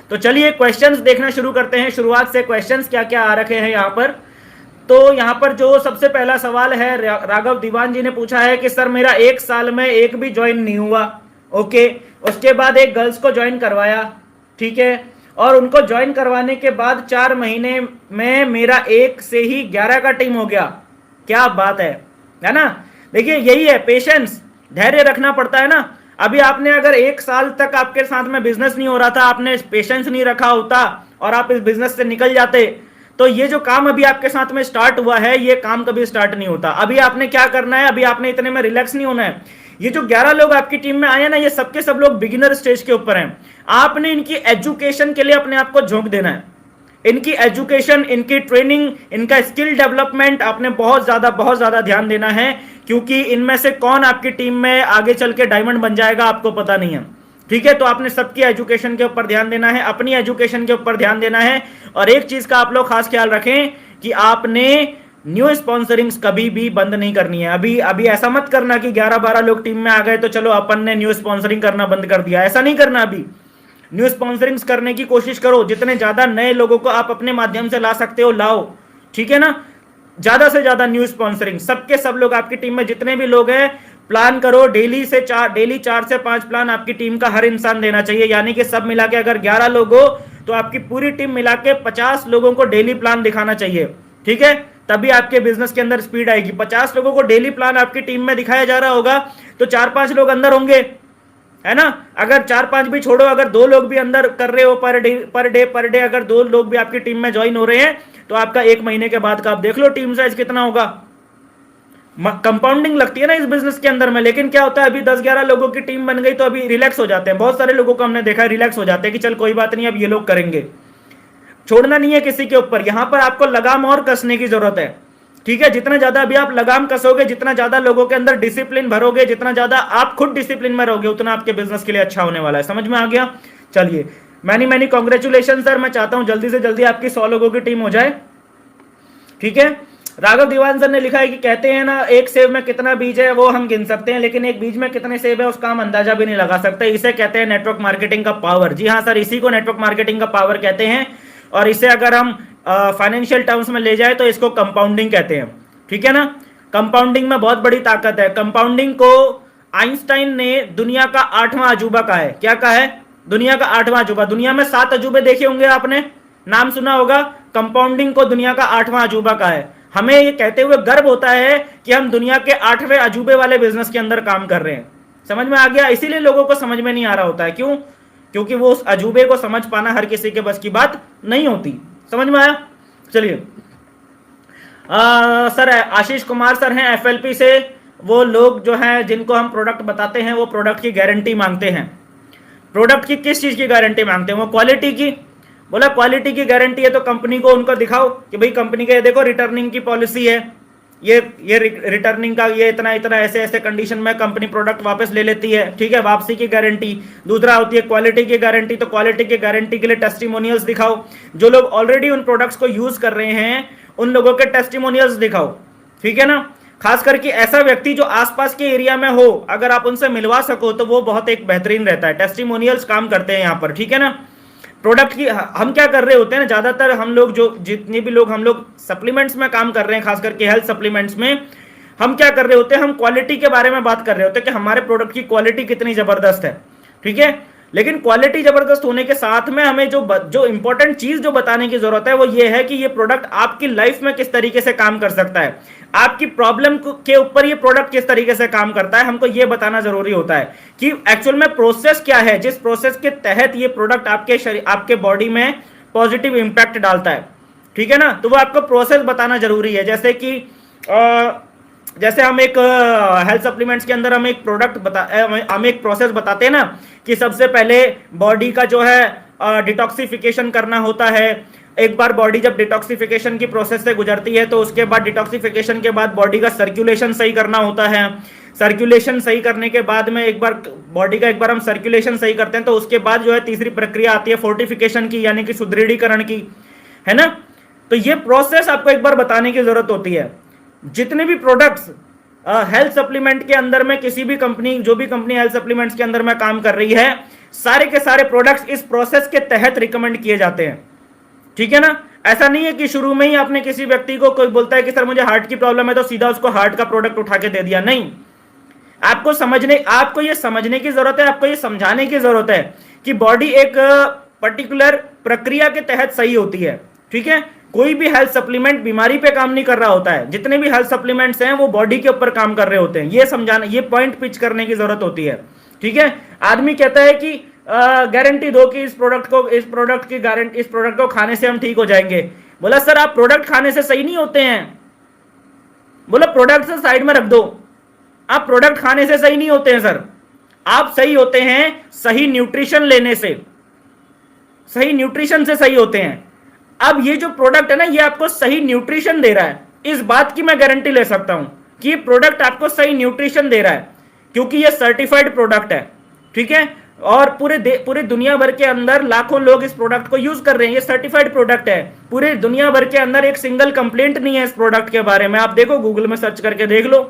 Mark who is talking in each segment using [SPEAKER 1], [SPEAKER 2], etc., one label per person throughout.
[SPEAKER 1] तो चलिए क्वेश्चंस देखना शुरू करते हैं। शुरुआत से क्वेश्चंस क्या क्या आ रखे हैं यहाँ पर। तो यहाँ पर जो सबसे पहला सवाल है राघव दीवान जी ने पूछा है कि सर मेरा 1 साल में एक भी ज्वाइन नहीं हुआ। ओके, उसके बाद एक गर्ल्स को ज्वाइन करवाया, ठीक है, और उनको ज्वाइन करवाने के बाद 4 महीने में मेरा 1 से ही 11 का टीम हो गया। क्या बात है ना। देखिए यही है पेशेंस, धैर्य रखना पड़ता है ना। अभी आपने अगर 1 साल तक आपके साथ में बिजनेस नहीं हो रहा था, आपने पेशेंस नहीं रखा होता और आप इस बिजनेस से निकल जाते, तो ये जो काम अभी आपके साथ में स्टार्ट हुआ है, ये काम कभी स्टार्ट नहीं होता। अभी आपने क्या करना है, अभी आपने इतने में रिलैक्स नहीं होना है। ये जो 11 लोग आपकी टीम में आए हैं ना, ये सबके सब लोग बिगिनर स्टेज के ऊपर हैं। आपने इनकी एजुकेशन के लिए अपने आप को झोंक देना है। इनकी एजुकेशन, इनकी ट्रेनिंग, इनका स्किल डेवलपमेंट आपने बहुत ज्यादा ध्यान देना है, क्योंकि इनमें से कौन आपकी टीम में आगे चल के डायमंड बन जाएगा आपको पता नहीं है, ठीक है। तो आपने सबकी एजुकेशन के ऊपर ध्यान देना है, अपनी एजुकेशन के ऊपर ध्यान देना है। और एक चीज का आप लोग खास ख्याल रखें कि आपने न्यू स्पॉन्सरिंग्स कभी भी बंद नहीं करनी है। अभी ऐसा मत करना कि 11-12 लोग टीम में आ गए तो चलो अपन ने न्यू स्पॉन्सरिंग करना बंद कर दिया, ऐसा नहीं करना। अभी न्यू स्पॉन्सरिंग्स करने की कोशिश करो, जितने ज्यादा नए लोगों को आप अपने माध्यम से ला सकते हो लाओ, ठीक है ना। ज्यादा से ज्यादा न्यू स्पॉन्सरिंग, सबके सब लोग आपकी टीम में जितने भी लोग हैं प्लान करो। डेली 4 से 5 प्लान आपकी टीम का हर इंसान देना चाहिए, यानी कि सब मिला के अगर 11 लोग हो तो आपकी पूरी टीम मिला के 50 लोगों को डेली प्लान दिखाना चाहिए, ठीक है। तभी आपके बिजनेस के अंदर स्पीड आएगी। 50 लोगों को डेली प्लान आपकी टीम में दिखाया जा रहा होगा तो 4-5 लोग अंदर होंगे, है ना। अगर 4-5 भी छोड़ो, अगर 2 लोग भी अंदर कर रहे हो पर डे अगर 2 लोग भी आपकी टीम में ज्वाइन हो रहे हैं तो आपका 1 महीने के बाद का आप देख लो टीम साइज कितना होगा। कंपाउंडिंग लगती है ना इस बिजनेस के अंदर में। लेकिन क्या होता है, अभी 10-11 लोगों की टीम बन गई तो अभी रिलैक्स हो जाते हैं। बहुत सारे लोगों को हमने देखा है रिलैक्स हो जाते हैं कि चल कोई बात नहीं, अब ये लोग करेंगे। छोड़ना नहीं है किसी के ऊपर, यहां पर आपको लगाम और कसने की जरूरत है, ठीक है। जितना ज्यादा अभी आप लगाम कसोगे, जितना ज्यादा लोगों के अंदर डिसिप्लिन भरोगे, जितना ज्यादा आप खुद डिसिप्लिन में रहोगे, उतना आपके बिजनेस के लिए अच्छा होने वाला है। समझ में आ गया। चलिए, मैनी कॉन्ग्रेचुलेशन सर। मैं चाहता हूं जल्दी से जल्दी आपकी 100 लोगों की टीम हो जाए, ठीक है। राघव दीवान सर ने लिखा है कि कहते हैं ना, एक सेब में कितना बीज है वो हम गिन सकते हैं, लेकिन एक बीज में कितने सेब है उसका हम अंदाजा भी नहीं लगा सकते। इसे कहते हैं नेटवर्क मार्केटिंग का पावर। जी हाँ सर, इसी को नेटवर्क मार्केटिंग का पावर कहते हैं। और इसे अगर हम फाइनेंशियल टर्म्स में ले जाए तो इसको कंपाउंडिंग कहते हैं, ठीक है ना। कंपाउंडिंग में बहुत बड़ी ताकत है। कंपाउंडिंग को आइंस्टाइन ने दुनिया का 8वां अजूबा कहा है। क्या कहा है? दुनिया का 8वां अजूबा। दुनिया में 7 अजूबे देखे होंगे, आपने नाम सुना होगा। कंपाउंडिंग को दुनिया का 8वां अजूबा कहा है। हमें ये कहते हुए गर्व होता है कि हम दुनिया के 8वें अजूबे वाले बिजनेस के अंदर काम कर रहे हैं। समझ में आ गया। इसीलिए लोगों को समझ में नहीं आ रहा होता है। क्यों? क्योंकि वो उस अजूबे को समझ पाना हर किसी के बस की बात नहीं होती। समझ में आया। चलिए, सर आशीष कुमार सर हैं एफएलपी से। वो लोग जो हैं जिनको हम प्रोडक्ट बताते हैं वो प्रोडक्ट की गारंटी मांगते हैं। प्रोडक्ट की किस चीज की गारंटी मांगते हैं? वो क्वालिटी की। बोला क्वालिटी की गारंटी है तो कंपनी को उनको दिखाओ कि भाई कंपनी का ये देखो रिटर्निंग की पॉलिसी है, ये रिटर्निंग का ये इतना ऐसे ऐसे कंडीशन में कंपनी प्रोडक्ट वापस ले लेती है, ठीक है। वापसी की गारंटी। दूसरा होती है क्वालिटी की गारंटी। तो क्वालिटी की गारंटी के लिए टेस्टिमोनियल्स दिखाओ। जो लोग ऑलरेडी उन प्रोडक्ट्स को यूज कर रहे हैं उन लोगों के टेस्टिमोनियल्स दिखाओ, ठीक है ना। खास करके ऐसा व्यक्ति जो आसपास के एरिया में हो, अगर आप उनसे मिलवा सको तो वो बहुत एक बेहतरीन रहता है। टेस्टिमोनियल्स काम करते हैं यहाँ पर, ठीक है ना। प्रोडक्ट की हम क्या कर रहे होते हैं ना, ज्यादातर हम लोग जो जितने भी लोग हम लोग सप्लीमेंट्स में काम कर रहे हैं, खास करके हेल्थ सप्लीमेंट्स में, हम क्या कर रहे होते हैं, हम क्वालिटी के बारे में बात कर रहे होते हैं कि हमारे प्रोडक्ट की क्वालिटी कितनी जबरदस्त है, ठीक है। लेकिन क्वालिटी जबरदस्त होने के साथ में हमें जो इंपॉर्टेंट चीज जो बताने की जरूरत है वो ये है कि ये प्रोडक्ट आपकी लाइफ में किस तरीके से काम कर सकता है, आपकी प्रॉब्लम के ऊपर ये प्रोडक्ट किस तरीके से काम करता है, हमको ये बताना जरूरी होता है कि एक्चुअल में प्रोसेस क्या है, जिस प्रोसेस के तहत ये प्रोडक्ट आपके बॉडी में पॉजिटिव इंपैक्ट डालता है, ठीक है ना। तो वो आपको प्रोसेस बताना जरूरी है। जैसे हम एक हेल्थ सप्लीमेंट्स के अंदर हम एक हम एक प्रोसेस बताते हैं ना कि सबसे पहले बॉडी का जो है डिटॉक्सिफिकेशन करना होता है। एक बार बॉडी जब डिटॉक्सिफिकेशन की प्रोसेस से गुजरती है तो उसके बाद डिटॉक्सिफिकेशन के बाद बॉडी का सर्कुलेशन सही करना होता है। सर्कुलेशन सही करने के बाद में एक बार बॉडी का हम सर्कुलेशन सही करते हैं तो उसके बाद जो है तीसरी प्रक्रिया आती है फोर्टिफिकेशन की, यानी कि सुदृढ़ीकरण की, है ना। तो ये प्रोसेस आपको एक बार बताने की जरूरत होती है। जितने भी प्रोडक्ट्स हेल्थ सप्लीमेंट के अंदर में किसी भी कंपनी, जो भी कंपनी हेल्थ सप्लीमेंट्स के अंदर में काम कर रही है, सारे के सारे प्रोडक्ट्स इस प्रोसेस के तहत रिकमेंड किए जाते हैं, ठीक है ना। ऐसा नहीं है कि शुरू में ही आपने किसी व्यक्ति को कोई बोलता है कि सर मुझे हार्ट की प्रॉब्लम है तो सीधा उसको हार्ट का प्रोडक्ट उठा के दे दिया, नहीं। आपको ये समझने की जरूरत है, आपको ये समझाने की जरूरत है कि बॉडी एक पर्टिकुलर प्रक्रिया के तहत सही होती है, ठीक है। कोई भी हेल्थ सप्लीमेंट बीमारी पे काम नहीं कर रहा होता है, जितने भी हेल्थ सप्लीमेंट्स हैं वो बॉडी के ऊपर काम कर रहे होते हैं। ये समझाना, ये पॉइंट पिच करने की जरूरत होती है, ठीक है। आदमी कहता है कि गारंटी दो कि इस प्रोडक्ट को खाने से हम ठीक हो जाएंगे। बोला सर आप प्रोडक्ट खाने से सही नहीं होते हैं। बोला प्रोडक्ट से साइड में रख दो, आप प्रोडक्ट खाने से सही नहीं होते हैं सर, आप सही होते हैं सही न्यूट्रिशन लेने से, सही न्यूट्रिशन से सही होते हैं। अब ये जो प्रोडक्ट है ना, ये आपको सही न्यूट्रिशन दे रहा है, इस बात की मैं गारंटी ले सकता हूं कि ये प्रोडक्ट आपको सही न्यूट्रिशन दे रहा है, क्योंकि ये सर्टिफाइड प्रोडक्ट है, ठीक है। और पूरे दुनिया भर के अंदर लाखों लोग इस प्रोडक्ट को यूज कर रहे हैं, ये सर्टिफाइड प्रोडक्ट है। पूरे दुनिया भर के अंदर एक सिंगल कंप्लेंट नहीं है इस प्रोडक्ट के बारे में। आप देखो, गूगल में सर्च करके देख लो,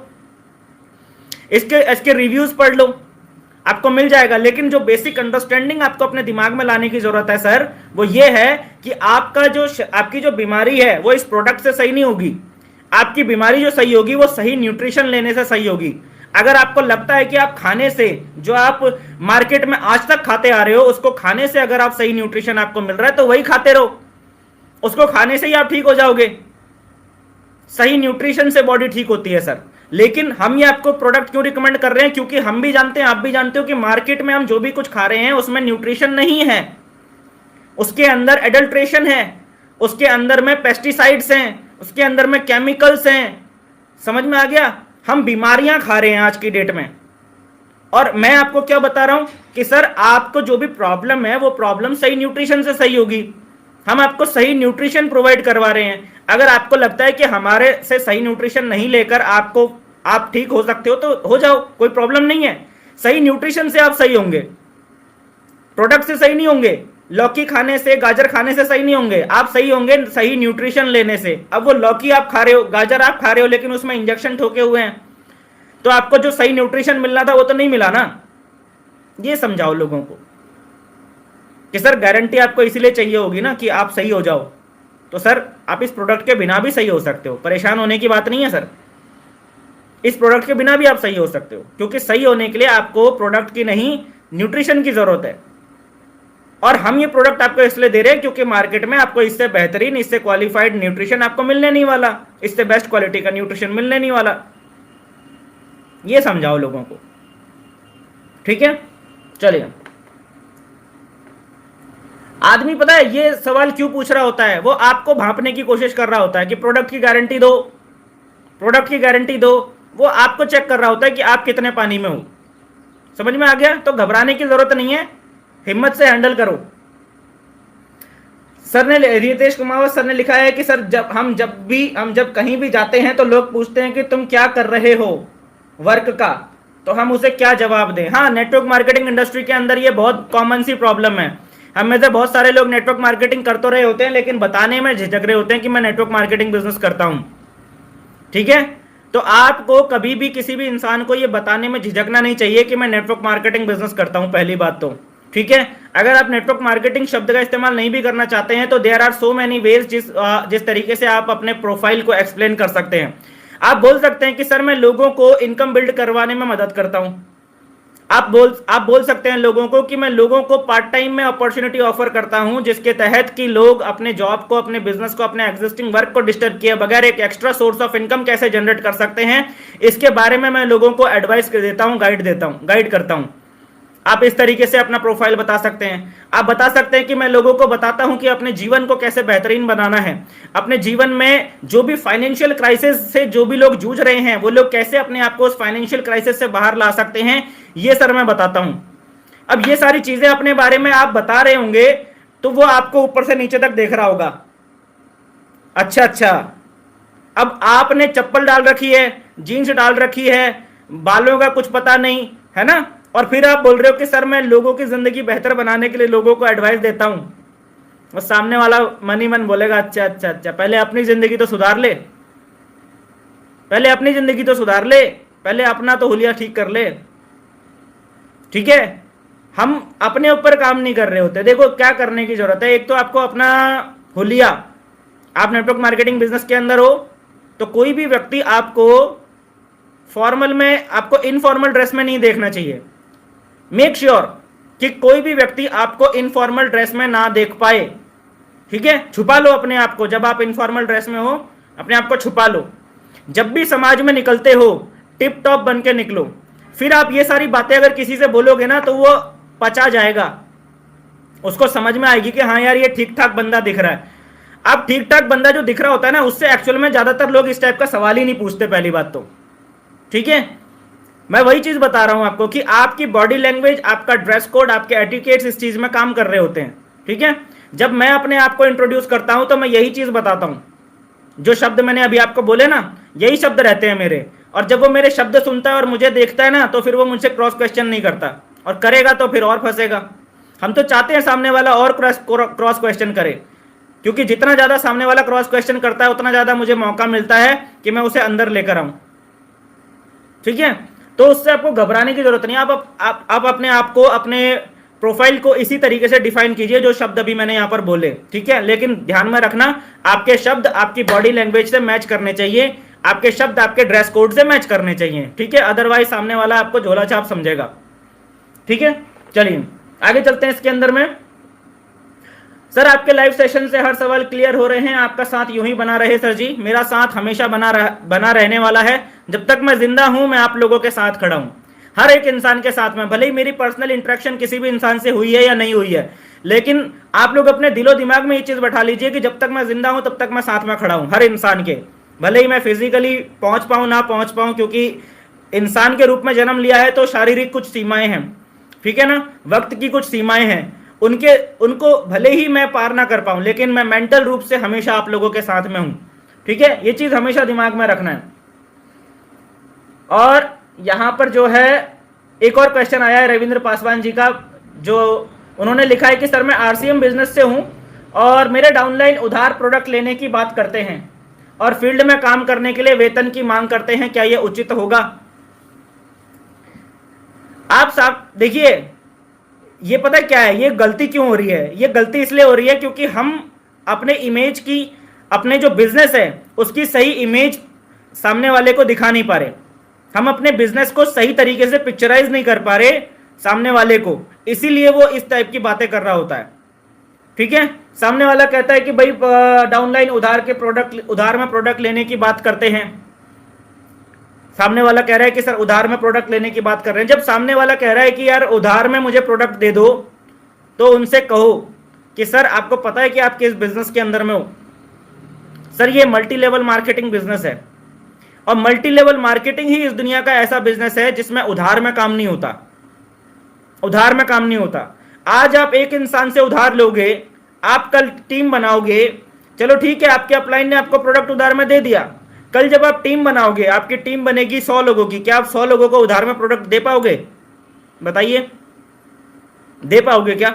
[SPEAKER 1] इसके रिव्यूज पढ़ लो, आपको मिल जाएगा। लेकिन जो बेसिक अंडरस्टैंडिंग आपको अपने दिमाग में लाने की जरूरत है सर, वो ये है कि आपकी जो बीमारी है वो इस प्रोडक्ट से सही नहीं होगी। आपकी बीमारी जो सही होगी वो सही न्यूट्रिशन लेने से सही होगी। अगर आपको लगता है कि आप खाने से, जो आप मार्केट में आज तक खाते आ रहे हो, उसको खाने से अगर आप सही न्यूट्रिशन आपको मिल रहा है तो वही खाते रहो, उसको खाने से ही आप ठीक हो जाओगे। सही न्यूट्रिशन से बॉडी ठीक होती है सर। लेकिन हम ये आपको प्रोडक्ट क्यों रिकमेंड कर रहे हैं? क्योंकि हम भी जानते हैं, आप भी जानते हो कि मार्केट में हम जो भी कुछ खा रहे हैं उसमें न्यूट्रिशन नहीं है, उसके अंदर एडल्ट्रेशन है, उसके अंदर में पेस्टिसाइड्स हैं, उसके अंदर में केमिकल्स हैं। समझ में आ गया? हम बीमारियां खा रहे हैं आज की डेट में। और मैं आपको क्या बता रहा हूं कि सर आपको जो भी प्रॉब्लम है वो प्रॉब्लम सही न्यूट्रिशन से सही होगी। हम आपको सही न्यूट्रिशन प्रोवाइड करवा रहे हैं। अगर आपको लगता है कि हमारे से सही न्यूट्रिशन नहीं लेकर आप ठीक हो सकते हो तो हो जाओ, कोई प्रॉब्लम नहीं है। सही न्यूट्रिशन से आप सही होंगे, प्रोडक्ट से सही नहीं होंगे, लौकी खाने से, गाजर खाने से सही नहीं होंगे। आप सही होंगे सही न्यूट्रिशन लेने से। अब वो लौकी आप खा रहे हो, गाजर आप खा रहे हो, लेकिन उसमें इंजेक्शन ठोके हुए हैं, तो आपको जो सही न्यूट्रिशन मिलना था वो तो नहीं मिला ना। ये समझाओ लोगों को कि सर गारंटी आपको इसीलिए चाहिए होगी ना कि आप सही हो जाओ। तो सर आप इस प्रोडक्ट के बिना भी सही हो सकते हो, परेशान होने की बात नहीं है सर। इस प्रोडक्ट के बिना भी आप सही हो सकते हो, क्योंकि सही होने के लिए आपको प्रोडक्ट की नहीं, न्यूट्रिशन की जरूरत है। और हम ये प्रोडक्ट आपको इसलिए दे रहे हैं क्योंकि मार्केट में आपको इससे बेहतरीन, इससे क्वालिफाइड न्यूट्रिशन आपको मिलने नहीं वाला, इससे बेस्ट क्वालिटी का न्यूट्रिशन मिलने नहीं वाला। ये समझाओ लोगों को, ठीक है। चलिए, आदमी पता है ये सवाल क्यों पूछ रहा होता है? वो आपको भांपने की कोशिश कर रहा होता है कि प्रोडक्ट की गारंटी दो, प्रोडक्ट की गारंटी दो। वो आपको चेक कर रहा होता है कि आप कितने पानी में हो। समझ में आ गया? तो घबराने की जरूरत नहीं है, हिम्मत से हैंडल करो। सर ने, रितेश कुमार सर ने लिखा है कि सर जब कहीं भी जाते हैं तो लोग पूछते हैं कि तुम क्या कर रहे हो वर्क का, तो हम उसे क्या जवाब दें? हाँ, नेटवर्क मार्केटिंग इंडस्ट्री के अंदर ये बहुत कॉमन सी प्रॉब्लम है। हम में से बहुत सारे लोग नेटवर्क मार्केटिंग कर तो रहे होते हैं, लेकिन बताने में झिझक रहे होते हैं कि मैं नेटवर्क मार्केटिंग बिजनेस करता हूं, ठीक है। तो आपको कभी भी किसी भी इंसान को ये बताने में झिझकना नहीं चाहिए कि मैं नेटवर्क मार्केटिंग बिजनेस करता हूं, पहली बात तो, ठीक है। अगर आप नेटवर्क मार्केटिंग शब्द का इस्तेमाल नहीं भी करना चाहते हैं तो there are so many ways जिस तरीके से आप अपने प्रोफाइल को एक्सप्लेन कर सकते हैं। आप बोल सकते हैं कि सर मैं लोगों को इनकम बिल्ड करवाने में मदद करता हूं। आप बोल सकते हैं लोगों को कि मैं लोगों को पार्ट टाइम में अपॉर्चुनिटी ऑफर करता हूं, जिसके तहत कि लोग अपने जॉब को, अपने बिजनेस को, अपने एग्जिस्टिंग वर्क को डिस्टर्ब किए बगैर एक एक्स्ट्रा सोर्स ऑफ इनकम कैसे जनरेट कर सकते हैं, इसके बारे में मैं लोगों को एडवाइस देता हूं, गाइड करता हूं। आप इस तरीके से अपना प्रोफाइल बता सकते हैं। आप बता सकते हैं कि मैं लोगों को बताता हूं कि अपने जीवन को कैसे बेहतरीन बनाना है, अपने जीवन में जो भी फाइनेंशियल क्राइसिस से जो भी लोग जूझ रहे हैं वो लोग कैसे अपने आप को उस फाइनेंशियल क्राइसिस से बाहर ला सकते हैं, ये सर मैं बताता हूं। अब ये सारी चीजें अपने बारे में आप बता रहे होंगे तो वो आपको ऊपर से नीचे तक देख रहा होगा। अच्छा, अब आपने चप्पल डाल रखी है, जीन्स डाल रखी है, बालों का कुछ पता नहीं है ना, और फिर आप बोल रहे हो कि सर मैं लोगों की जिंदगी बेहतर बनाने के लिए लोगों को एडवाइस देता हूं। और सामने वाला मन ही मन बोलेगा अच्छा, पहले अपनी जिंदगी तो सुधार ले, पहले अपना तो हुलिया ठीक कर ले, ठीक है। हम अपने ऊपर काम नहीं कर रहे होते। देखो क्या करने की जरूरत है, एक तो आपको अपना हुलिया, आप नेटवर्क मार्केटिंग बिजनेस के अंदर हो तो कोई भी व्यक्ति आपको फॉर्मल में, आपको इनफॉर्मल ड्रेस में नहीं देखना चाहिए। मेक श्योर कि कोई भी व्यक्ति आपको इनफॉर्मल ड्रेस में ना देख पाए, ठीक है। छुपा लो अपने आप को, जब आप इनफॉर्मल ड्रेस में हो अपने आप को छुपा लो। जब भी समाज में निकलते हो टिप टॉप बन के निकलो। फिर आप ये सारी बातें अगर किसी से बोलोगे ना तो वो पचा जाएगा, उसको समझ में आएगी कि हाँ यार ये ठीक ठाक बंदा दिख रहा है। अब ठीक ठाक बंदा जो दिख रहा होता है ना, उससे एक्चुअल में ज्यादातर लोग इस टाइप का सवाल ही नहीं पूछते, पहली बात तो, ठीक है। मैं वही चीज बता रहा हूं आपको कि आपकी बॉडी लैंग्वेज, आपका ड्रेस कोड, आपके एटिकेट्स इस चीज में काम कर रहे होते हैं, ठीक है। जब मैं अपने आप को इंट्रोड्यूस करता हूं तो मैं यही चीज बताता हूं, जो शब्द मैंने अभी आपको बोले ना, यही शब्द रहते हैं मेरे। और जब वो मेरे शब्द सुनता है और मुझे देखता है ना, तो फिर वो मुझसे क्रॉस क्वेश्चन नहीं करता, और करेगा तो फिर और फंसेगा। हम तो चाहते हैं सामने वाला और क्रॉस क्वेश्चन करे, क्योंकि जितना ज्यादा सामने वाला क्रॉस क्वेश्चन करता है उतना ज्यादा मुझे मौका मिलता है कि मैं उसे अंदर लेकर आऊं, ठीक है। तो उससे आपको घबराने की जरूरत नहीं। आप अपने आप को, अपने प्रोफाइल को इसी तरीके से डिफाइन कीजिए जो शब्द अभी मैंने यहां पर बोले, ठीक है। लेकिन ध्यान में रखना, आपके शब्द आपकी बॉडी लैंग्वेज से मैच करने चाहिए, आपके शब्द आपके ड्रेस कोड से मैच करने चाहिए, ठीक है। अदरवाइज सामने वाला आपको झोला छाप समझेगा, ठीक है। चलिए आगे चलते हैं इसके अंदर में। सर आपके लाइव सेशन से हर सवाल क्लियर हो रहे हैं, आपका साथ यूं ही बना रहे सर जी। मेरा साथ हमेशा बना रहने वाला है। जब तक मैं जिंदा हूं मैं आप लोगों के साथ खड़ा हूं, हर एक इंसान के साथ में। भले ही मेरी पर्सनल इंटरेक्शन किसी भी इंसान से हुई है या नहीं हुई है, लेकिन आप लोग अपने दिलो दिमाग में ये चीज बैठा लीजिए कि जब तक मैं जिंदा हूं तब तक मैं साथ में खड़ा हूं हर इंसान के। भले ही मैं फिजिकली पहुंच पाऊं ना पहुंच पाऊं, क्योंकि इंसान के रूप में जन्म लिया है तो शारीरिक कुछ सीमाएं हैं, ठीक है ना, वक्त की कुछ सीमाएं हैं, उनको भले ही मैं पार ना कर पाऊं, लेकिन मैं मेंटल रूप से हमेशा आप लोगों के साथ में हूं, ठीक है। ये चीज हमेशा दिमाग में रखना है। और यहां पर जो है एक और क्वेश्चन आया है रविंद्र पासवान जी का, जो उन्होंने लिखा है कि सर मैं आरसीएम बिजनेस से हूं और मेरे डाउनलाइन उधार प्रोडक्ट लेने की बात करते हैं और फील्ड में काम करने के लिए वेतन की मांग करते हैं, क्या यह उचित होगा? आप साहब देखिए, ये पता क्या है, ये गलती क्यों हो रही है? ये गलती इसलिए हो रही है क्योंकि हम अपने इमेज की, अपने जो बिजनेस है उसकी सही इमेज सामने वाले को दिखा नहीं पा रहे। हम अपने बिजनेस को सही तरीके से पिक्चराइज नहीं कर पा रहे सामने वाले को, इसीलिए वो इस टाइप की बातें कर रहा होता है, ठीक है। सामने वाला कहता है कि भाई डाउनलाइन उधार में प्रोडक्ट लेने की बात करते हैं। सामने वाला कह रहा है कि सर उधार में प्रोडक्ट लेने की बात कर रहे हैं। जब सामने वाला कह रहा है कि यार उधार में मुझे प्रोडक्ट दे दो, तो उनसे कहो कि सर आपको पता है कि आप किस बिजनेस के अंदर में हो? सर ये मल्टी लेवल मार्केटिंग बिजनेस है, और मल्टी लेवल मार्केटिंग ही इस दुनिया का ऐसा बिजनेस है जिसमें उधार में काम नहीं होता, उधार में काम नहीं होता। आज आप एक इंसान से उधार लोगे, आप कल टीम बनाओगे, चलो ठीक है आपके अपलाइन ने आपको प्रोडक्ट उधार में दे दिया, कल जब आप टीम बनाओगे, आपकी टीम बनेगी 100 लोगों की, क्या आप 100 लोगों को उधार में प्रोडक्ट दे पाओगे? बताइए, दे पाओगे क्या?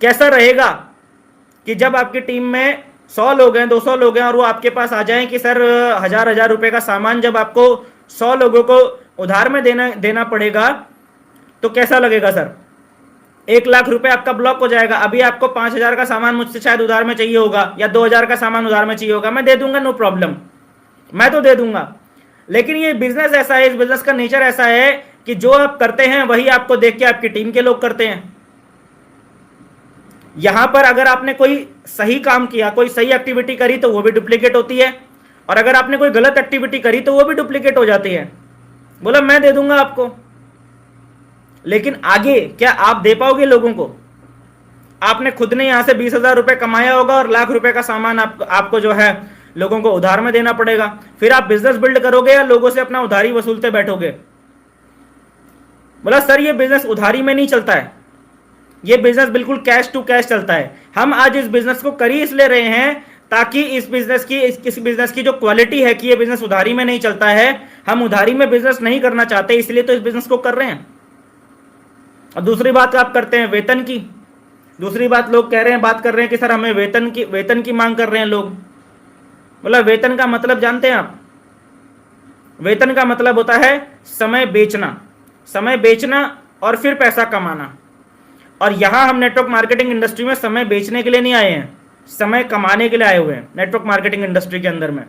[SPEAKER 1] कैसा रहेगा कि जब आपकी टीम में 100 लोग हैं, 200 लोग हैं, और वो आपके पास आ जाएं कि सर 1000 रुपए का सामान जब आपको 100 लोगों को उधार में देना पड़ेगा, तो कैसा लगेगा सर? 1 लाख रुपए आपका ब्लॉक हो जाएगा। अभी आपको 5000 का सामान मुझसे शायद उधार में चाहिए होगा, या 2000 का सामान उधार में चाहिए होगा, मैं दे दूंगा, नो प्रॉब्लम, मैं तो दे दूंगा। लेकिन ये बिजनेस ऐसा है, इस बिजनेस का नेचर ऐसा है कि जो आप करते हैं वही आपको देख के आपकी टीम के लोग करते हैं। यहां पर अगर आपने कोई सही काम किया, कोई सही एक्टिविटी करी, तो वो भी डुप्लीकेट होती है, और अगर आपने कोई गलत एक्टिविटी करी तो वो भी डुप्लीकेट हो जाती है। बोला मैं दे दूंगा आपको, लेकिन आगे क्या आप दे पाओगे लोगों को? आपने खुद ने यहां से 20,000 रुपए कमाया होगा और लाख रुपए का सामान आपको जो है लोगों को उधार में देना पड़ेगा। फिर आप बिजनेस बिल्ड करोगे या लोगों से अपना उधारी वसूलते बैठोगे? बोला सर ये बिजनेस उधारी में नहीं चलता है, ये बिजनेस बिल्कुल कैश टू कैश चलता है। हम आज इस बिजनेस को कर ही इसलिए रहे हैं ताकि इस बिजनेस की जो क्वालिटी है कि ये बिजनेस उधारी में नहीं चलता है, हम उधारी में बिजनेस नहीं करना चाहते, इसलिए तो इस बिजनेस को कर रहे हैं। और दूसरी बात आप करते हैं वेतन की, दूसरी बात लोग कह रहे हैं, बात कर रहे हैं कि सर हमें वेतन की मांग कर रहे हैं लोग। बोला वेतन का मतलब जानते हैं आप? वेतन का मतलब होता है समय बेचना। समय बेचना और फिर पैसा कमाना। और यहां हम नेटवर्क मार्केटिंग इंडस्ट्री में समय बेचने के लिए नहीं आए हैं, समय कमाने के लिए आए हुए हैं नेटवर्क मार्केटिंग इंडस्ट्री के अंदर में।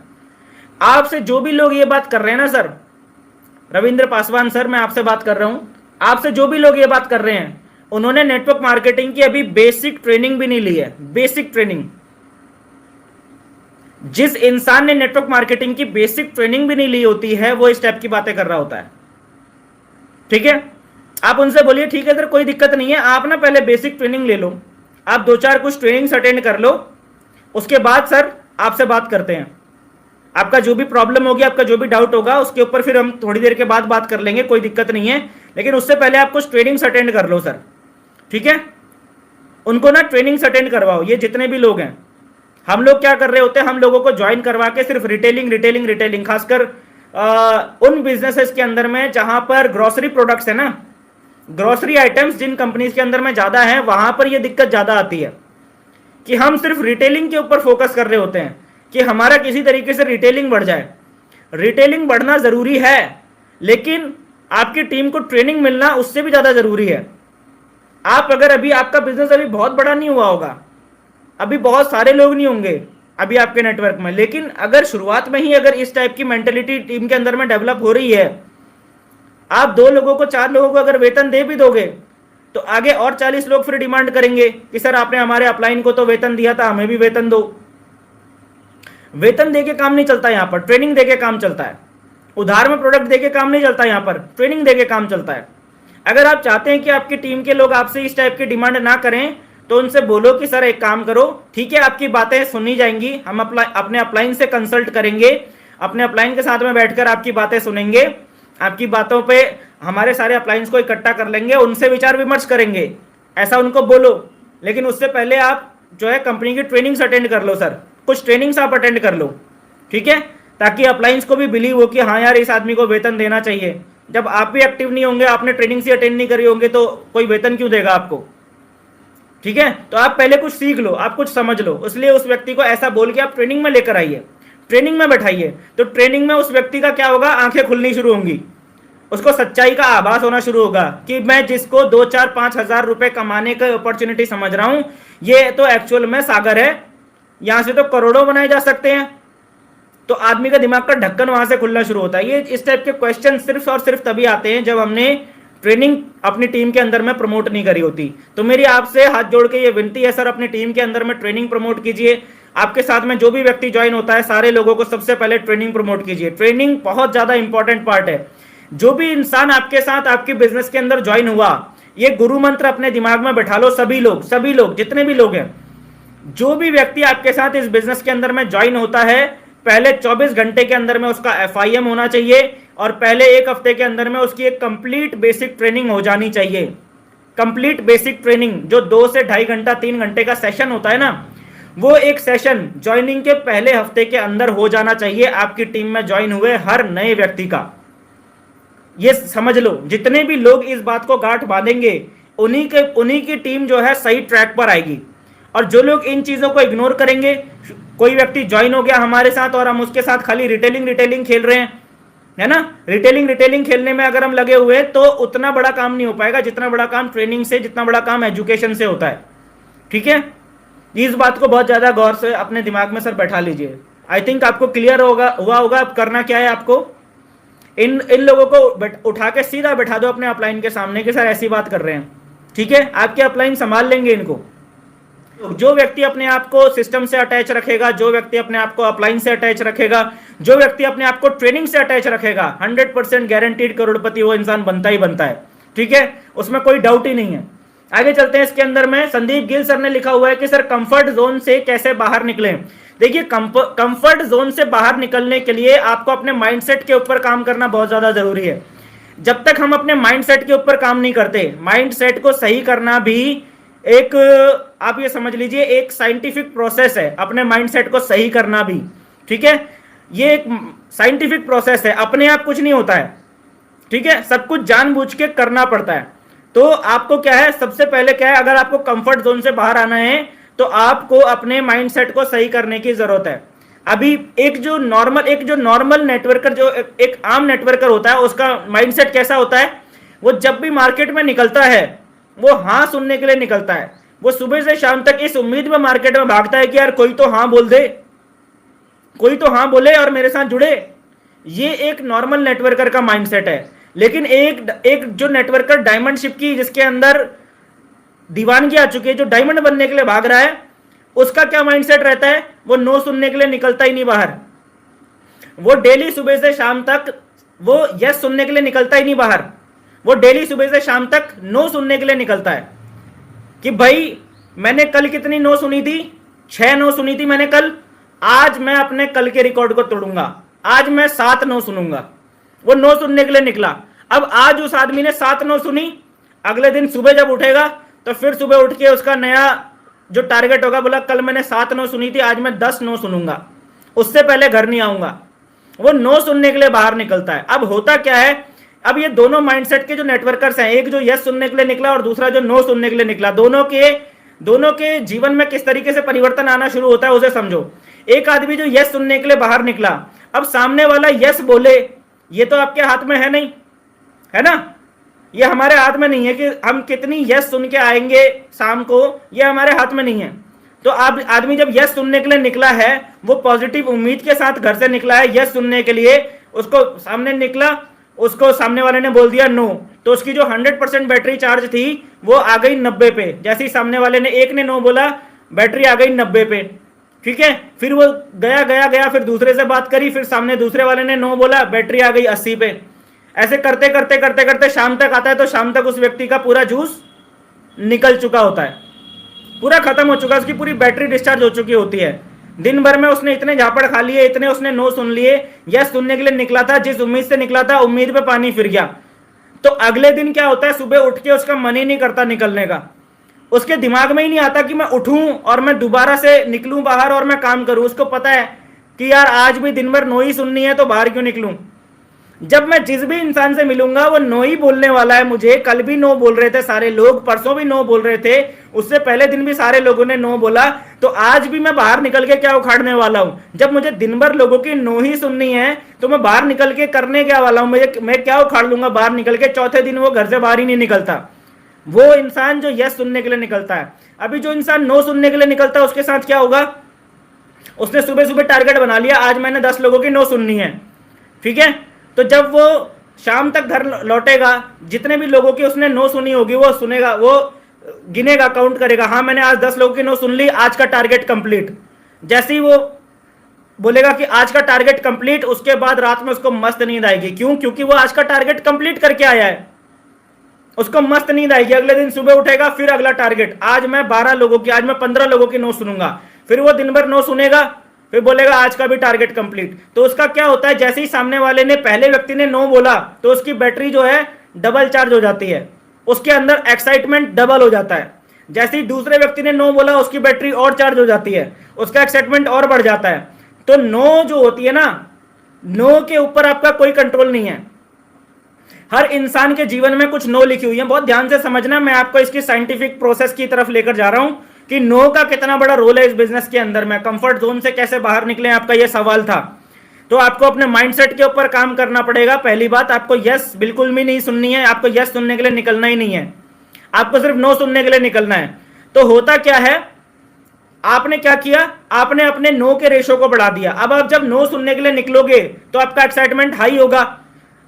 [SPEAKER 1] आपसे जो भी लोग ये बात कर रहे हैं ना सर, रविंद्र पासवान सर मैं आपसे बात कर रहा हूं, आपसे जो भी लोग ये बात कर रहे हैं उन्होंने नेटवर्क मार्केटिंग की अभी बेसिक ट्रेनिंग भी नहीं ली है। बेसिक ट्रेनिंग, जिस इंसान ने नेटवर्क मार्केटिंग की बेसिक ट्रेनिंग भी नहीं ली होती है वो इस टाइप की बातें कर रहा होता है। ठीक है, आप उनसे बोलिए ठीक है सर कोई दिक्कत नहीं है, आप ना पहले बेसिक ट्रेनिंग ले लो, आप 2-4 कुछ ट्रेनिंग्स अटेंड कर लो, उसके बाद सर आपसे बात करते हैं, आपका जो भी प्रॉब्लम होगी, आपका जो भी डाउट होगा उसके ऊपर फिर हम थोड़ी देर के बाद बात कर लेंगे, कोई दिक्कत नहीं है, लेकिन उससे पहले आप कुछ ट्रेनिंग्स अटेंड कर लो सर। ठीक है, उनको ना ट्रेनिंग्स अटेंड करवाओ। ये जितने भी लोग हैं, हम लोग क्या कर रहे होते हैं, हम लोगों को ज्वाइन करवा के सिर्फ रिटेलिंग, खासकर उन बिजनेसेस के अंदर में जहां पर ग्रोसरी प्रोडक्ट्स है ना, ग्रोसरी आइटम्स जिन कंपनीज के अंदर में ज्यादा है, वहां पर यह दिक्कत ज्यादा आती है कि हम सिर्फ रिटेलिंग के ऊपर फोकस कर रहे होते हैं कि हमारा किसी तरीके से रिटेलिंग बढ़ जाए। रिटेलिंग बढ़ना जरूरी है, लेकिन आपकी टीम को ट्रेनिंग मिलना उससे भी ज्यादा जरूरी है। आप अगर अभी आपका बिजनेस अभी बहुत बड़ा नहीं हुआ होगा, अभी बहुत सारे लोग नहीं होंगे अभी आपके नेटवर्क में, लेकिन अगर शुरुआत में ही अगर इस टाइप की मेंटेलिटी टीम के अंदर में डेवलप हो रही है, आप 2 लोगों को 4 लोगों को अगर वेतन दे भी दोगे तो आगे और 40 लोग फिर डिमांड करेंगे कि सर आपने हमारे अपलाइन को तो वेतन दिया था, हमें भी वेतन दो। वेतन देके काम नहीं चलता, यहां पर ट्रेनिंग देके काम चलता है। उधार में प्रोडक्ट देके काम नहीं चलता, यहां पर ट्रेनिंग देके काम चलता है। अगर आप चाहते हैं कि आपकी टीम के लोग आपसे इस टाइप की डिमांड ना करें तो उनसे बोलो कि सर एक काम करो, ठीक है आपकी बातें सुनी जाएंगी, हम अपने अपलाइन से कंसल्ट करेंगे, अपने अपलाइन के साथ में बैठकर आपकी बातें सुनेंगे, आपकी बातों पे हमारे सारे अपलाइंस को इकट्ठा कर लेंगे, उनसे विचार विमर्श करेंगे, ऐसा उनको बोलो। लेकिन उससे पहले आप जो है कंपनी की ट्रेनिंग्स अटेंड कर लो सर, कुछ ट्रेनिंग्स आप अटेंड कर लो, ठीक है, ताकि अपलाइंस को भी बिलीव हो कि हाँ यार इस आदमी को वेतन देना चाहिए। जब आप भी एक्टिव नहीं होंगे, आपने ट्रेनिंग से अटेंड नहीं करी होंगे, तो कोई वेतन क्यों देगा आपको। ठीक है, तो आप पहले कुछ सीख लो, आप कुछ समझ लो, इसलिए उस व्यक्ति को ऐसा बोल के आप ट्रेनिंग में लेकर आइए, ट्रेनिंग में बैठाइए। तो ट्रेनिंग में उस व्यक्ति का क्या होगा, आंखें खुलनी शुरू होंगी, उसको सच्चाई का आभास होना शुरू होगा कि मैं जिसको 2-4-5 हजार रुपए कमाने का अपॉर्चुनिटी समझ रहा हूं, ये तो एक्चुअल में सागर है, यहां से तो करोड़ों बनाए जा सकते हैं। तो आदमी का दिमाग का ढक्कन वहां से खुलना शुरू होता है। ये इस टाइप के क्वेश्चन सिर्फ और सिर्फ तभी आते हैं जब हमने ट्रेनिंग अपनी टीम के अंदर में प्रमोट नहीं करी होती। तो मेरी आपसे हाथ जोड़ के ये विनती है सर, अपनी टीम के अंदर में ट्रेनिंग प्रमोट कीजिए। आपके साथ में जो भी व्यक्ति ज्वाइन होता है, सारे लोगों को सबसे पहले ट्रेनिंग प्रमोट कीजिए। ट्रेनिंग बहुत ज्यादा इंपॉर्टेंट पार्ट है। जो भी इंसान आपके साथ आपके बिजनेस के अंदर ज्वाइन हुआ, ये गुरु मंत्र अपने दिमाग में बैठा लो, सभी लोग जितने भी लोग हैं, जो भी व्यक्ति आपके साथ इस बिजनेस के अंदर में ज्वाइन होता है, पहले 24 घंटे के अंदर में उसका FIM होना चाहिए और पहले 1 हफ्ते के अंदर में उसकी एक कंप्लीट बेसिक ट्रेनिंग हो जानी चाहिए। कंप्लीट बेसिक ट्रेनिंग जो 2 से 2.5 घंटा 3 घंटे का सेशन होता है ना, वो एक सेशन ज्वाइनिंग के पहले हफ्ते के अंदर हो जाना चाहिए आपकी टीम में ज्वाइन हुए हर नए व्यक्ति का। ये समझ लो, जितने भी लोग इस बात को गांठ बांधेंगे उन्हीं की टीम जो है सही ट्रैक पर आएगी। और जो लोग इन चीजों को इग्नोर करेंगे, कोई व्यक्ति ज्वाइन हो गया हमारे साथ और हम उसके साथ खाली रिटेलिंग खेल रहे हैं, है ना, रिटेलिंग खेलने में अगर हम लगे हुए हैं तो उतना बड़ा काम नहीं हो पाएगा जितना बड़ा काम ट्रेनिंग से, जितना बड़ा काम एजुकेशन से होता है। ठीक है, इस बात को बहुत ज्यादा गौर से अपने दिमाग में सर बैठा लीजिए। आई थिंक आपको क्लियर हुआ होगा अब करना क्या है। आपको इन लोगों को उठा के सीधा बैठा दो अपने अपलाइन के सामने कि सर ऐसी बात कर रहे हैं, ठीक है, आपके अपलाइन संभाल लेंगे इनको। जो व्यक्ति अपने आप को सिस्टम से अटैच रखेगा, जो व्यक्ति अपने आप को अपलाइन से अटैच रखेगा, जो व्यक्ति अपने आप को ट्रेनिंग से अटैच रखेगा, 100% गारंटीड करोड़पति वो इंसान बनता ही बनता है। ठीक है, उसमें कोई डाउट ही नहीं है। आगे चलते हैं। इसके अंदर में संदीप गिल सर ने लिखा हुआ है कि सर कंफर्ट जोन से कैसे बाहर निकलें। देखिए, कंफर्ट जोन से बाहर निकलने के लिए आपको अपने माइंडसेट के ऊपर काम करना बहुत ज्यादा जरूरी है। जब तक हम अपने माइंडसेट के ऊपर काम नहीं करते, माइंडसेट को सही करना भी एक, आप ये समझ लीजिए, एक साइंटिफिक प्रोसेस है अपने माइंडसेट को सही करना भी। ठीक है, ये एक साइंटिफिक प्रोसेस है, अपने आप कुछ नहीं होता है। ठीक है, सब कुछ जानबूझ के करना पड़ता है। तो आपको क्या है, सबसे पहले क्या है, अगर आपको कंफर्ट जोन से बाहर आना है तो आपको अपने माइंडसेट को सही करने की जरूरत है। अभी एक जो नॉर्मल नेटवर्कर, जो एक आम नेटवर्कर होता है, उसका माइंडसेट कैसा होता है, वो जब भी मार्केट में निकलता है वो हाँ सुनने के लिए निकलता है। वो सुबह से शाम तक इस उम्मीद में मार्केट में भागता है कि यार कोई तो हाँ बोल दे, कोई तो हाँ बोले और मेरे साथ जुड़े। ये एक नॉर्मल नेटवर्कर का माइंडसेट है। लेकिन एक जो नेटवर्कर डायमंड शिप की, जिसके अंदर दीवानगी आ चुकी है, जो डायमंड बनने के लिए भाग रहा है, उसका क्या माइंडसेट रहता है? वो नो सुनने के लिए निकलता ही नहीं बाहर। वो डेली सुबह से शाम तक वो यस सुनने के लिए निकलता ही नहीं बाहर। वो डेली सुबह से शाम तक नो सुनने के लिए निकलता है कि भाई मैंने कल कितनी नो सुनी थी? 6 नो सुनी थी मैंने कल। आज मैं अपने कल के रिकॉर्ड को तोड़ूंगा, आज मैं 7 नो सुनूंगा। वो नो सुनने के लिए निकला। अब आज उस आदमी ने 7 नो सुनी, अगले दिन सुबह जब उठेगा तो फिर सुबह उठ के उसका नया जो टारगेट होगा, बोला कल मैंने 7 नो सुनी थी, आज मैं 10 नो सुनूंगा, उससे पहले घर नहीं आऊंगा। वो नो सुनने के लिए बाहर निकलता है। अब होता क्या है, अब ये दोनों माइंडसेट के जो नेटवर्कर्स हैं, एक जो यस सुनने के लिए निकला और दूसरा जो नो सुनने के लिए निकला, दोनों के जीवन में किस तरीके से परिवर्तन आना शुरू होता है उसे समझो। एक आदमी जो यस सुनने के लिए बाहर निकला, अब सामने वाला यस बोले, ये तो आपके हाथ में है नहीं, है ना? ये हमारे हाथ में नहीं है कि हम कितनी यस सुन के आएंगे शाम को, ये हमारे हाथ में नहीं है। तो आप आदमी जब यस सुनने के लिए निकला है, वो पॉजिटिव उम्मीद के साथ घर से निकला है यस सुनने के लिए, उसको सामने निकला, उसको सामने वाले ने बोल दिया नो, तो उसकी जो 100% बैटरी चार्ज थी वो आ गई 90 पे। जैसे ही सामने वाले ने एक ने नो बोला, बैटरी आ गई 90 पे, ठीक है। फिर वो गया, फिर दूसरे से बात करी, फिर सामने दूसरे वाले ने नो बोला, बैटरी आ गई 80 पे। ऐसे करते करते शाम तक आता है, तो शाम तक उस व्यक्ति का पूरा जूस निकल चुका होता है, पूरा खत्म हो चुका है, उसकी पूरी बैटरी डिस्चार्ज हो चुकी होती है। दिन भर में उसने इतने झापड़ खा लिए, इतने उसने नो सुन लिए, यस सुनने के लिए निकला था, जिस उम्मीद से निकला था उम्मीद पे पानी फिर गया। तो अगले दिन क्या होता है, सुबह उठ के उसका मन ही नहीं करता निकलने का। उसके दिमाग में ही नहीं आता कि मैं उठूं और मैं दोबारा से निकलूं बाहर और मैं काम करूं। उसको पता है कि यार आज भी दिन भर नो ही सुननी है, तो बाहर क्यों निकलूं। जब मैं जिस भी इंसान से मिलूंगा वो नो ही बोलने वाला है मुझे। कल भी नो बोल रहे थे सारे लोग, परसों भी नो बोल रहे थे, उससे पहले दिन भी सारे लोगों ने नो बोला, तो आज भी मैं बाहर निकल के क्या उखाड़ने वाला हूं। जब मुझे दिन भर लोगों की नो ही सुननी है, तो मैं बाहर निकल के करने क्या वाला हूं, मैं क्या उखाड़ लूंगा बाहर निकल के। चौथे दिन वो घर से बाहर ही नहीं निकलता, वो इंसान जो यस सुनने के लिए निकलता है। अभी जो इंसान नो सुनने के लिए निकलता है, उसके साथ क्या होगा, उसने सुबह सुबह टारगेट बना लिया, आज मैंने 10 लोगों की नो सुननी है, ठीक है। तो जब वो शाम तक घर लौटेगा, जितने भी लोगों की उसने नो सुनी होगी वो सुनेगा, वो गिनेगा, काउंट करेगा, हाँ मैंने आज 10 लोगों की नो सुन ली, आज का टारगेट कंप्लीट। जैसे ही वो बोलेगा कि आज का टारगेट कंप्लीट, उसके बाद रात में उसको मस्त नींद आएगी। क्यों? क्योंकि वो आज का टारगेट कंप्लीट करके आया है, उसको मस्त नींद आएगी। अगले दिन सुबह उठेगा, फिर अगला टारगेट, आज मैं 12 लोगों की, आज मैं 15 लोगों की नो सुनूंगा। फिर वो दिन भर नो सुनेगा, फिर बोलेगा आज का भी टारगेट कंप्लीट। तो उसका क्या होता है, जैसे ही सामने वाले ने, पहले व्यक्ति ने नो बोला, तो उसकी बैटरी जो है डबल चार्ज हो जाती है, उसके अंदर एक्साइटमेंट डबल हो जाता है। जैसे ही दूसरे व्यक्ति ने नो बोला, उसकी बैटरी और चार्ज हो जाती है, उसका एक्साइटमेंट और बढ़ जाता है। तो नो जो होती है ना, नो के ऊपर आपका कोई कंट्रोल नहीं है। हर इंसान के जीवन में कुछ नो लिखी हुई है, बहुत ध्यान से समझना। मैं आपको इसकी साइंटिफिक प्रोसेस की तरफ लेकर जा रहा हूं कि नो का कितना बड़ा रोल है इस बिजनेस के अंदर में। कंफर्ट जोन से कैसे बाहर निकले, आपका यह सवाल था। तो आपको अपने माइंडसेट के ऊपर काम करना पड़ेगा। पहली बात, आपको यस बिल्कुल भी नहीं सुननी है, आपको यस सुनने के लिए निकलना ही नहीं है, आपको सिर्फ नो सुनने के लिए निकलना है। तो होता क्या है, आपने क्या किया, आपने अपने नो के रेशो को बढ़ा दिया। अब आप जब नो सुनने के लिए निकलोगे तो आपका एक्साइटमेंट हाई होगा,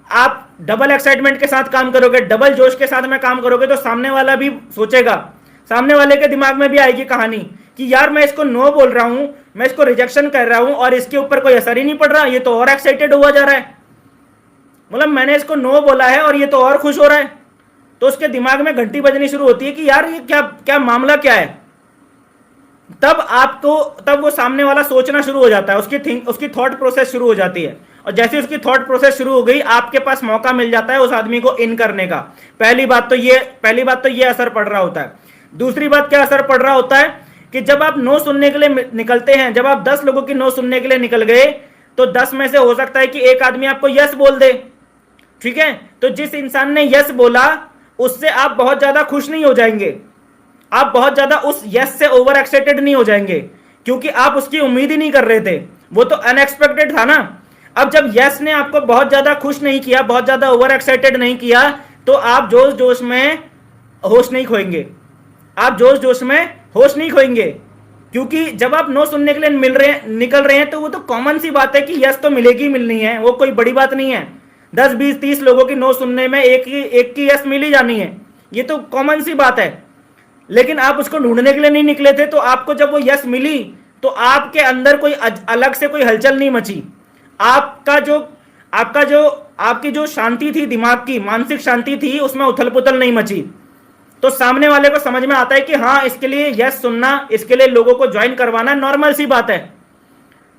[SPEAKER 1] आप डबल एक्साइटमेंट के साथ काम करोगे, डबल जोश के साथ में काम करोगे, तो सामने वाला भी सोचेगा, सामने वाले के दिमाग में भी आएगी कहानी कि यार मैं इसको नो बोल रहा हूं, मैं इसको रिजेक्शन कर रहा हूं और इसके ऊपर कोई असर ही नहीं पड़ रहा, ये तो और एक्साइटेड हुआ जा रहा है, मतलब मैंने इसको नो बोला है और ये तो और खुश हो रहा है। तो उसके दिमाग में घंटी बजनी शुरू होती है कि यार ये क्या क्या मामला क्या है। तब वो सामने वाला सोचना शुरू हो जाता है, उसकी थॉट प्रोसेस शुरू हो जाती है। और जैसे उसकी थॉट प्रोसेस शुरू हो गई, आपके पास मौका मिल जाता है उस आदमी को इन करने का। पहली बात तो ये असर पड़ रहा होता है। दूसरी बात क्या असर पड़ रहा होता है कि जब आप नो सुनने के लिए निकलते हैं, जब आप 10 लोगों की नो सुनने के लिए निकल गए, तो 10 में से हो सकता है कि एक आदमी आपको यस बोल दे, ठीक है। तो जिस इंसान ने यस बोला, उससे आप बहुत ज्यादा खुश नहीं हो जाएंगे, आप बहुत ज्यादा उस यस से ओवर एक्साइटेड नहीं हो जाएंगे, क्योंकि आप उसकी उम्मीद ही नहीं कर रहे थे, वो तो अनएक्सपेक्टेड था ना। अब जब यस ने आपको बहुत ज्यादा खुश नहीं किया, बहुत ज्यादा ओवर एक्साइटेड नहीं किया, तो आप जोश जोश में होश नहीं खोएंगे, आप जोश जोश में होश नहीं खोएंगे। क्योंकि जब आप नो सुनने के लिए निकल रहे हैं तो वो तो कॉमन सी बात है कि यस तो मिलेगी मिलनी है, वो कोई बड़ी बात नहीं है। 10 20 30 लोगों की नो सुनने में एक की यस मिल ही जानी है, ये तो कॉमन सी बात है। लेकिन आप उसको ढूंढने के लिए नहीं निकले थे, तो आपको जब वो यस मिली तो आपके अंदर कोई अलग से कोई हलचल नहीं मची। आपकी जो शांति थी, दिमाग की मानसिक शांति थी, उसमें उथल पुथल नहीं मची। तो सामने वाले को समझ में आता है कि हाँ, इसके लिए यस सुनना, इसके लिए लोगों को ज्वाइन करवाना नॉर्मल सी बात है।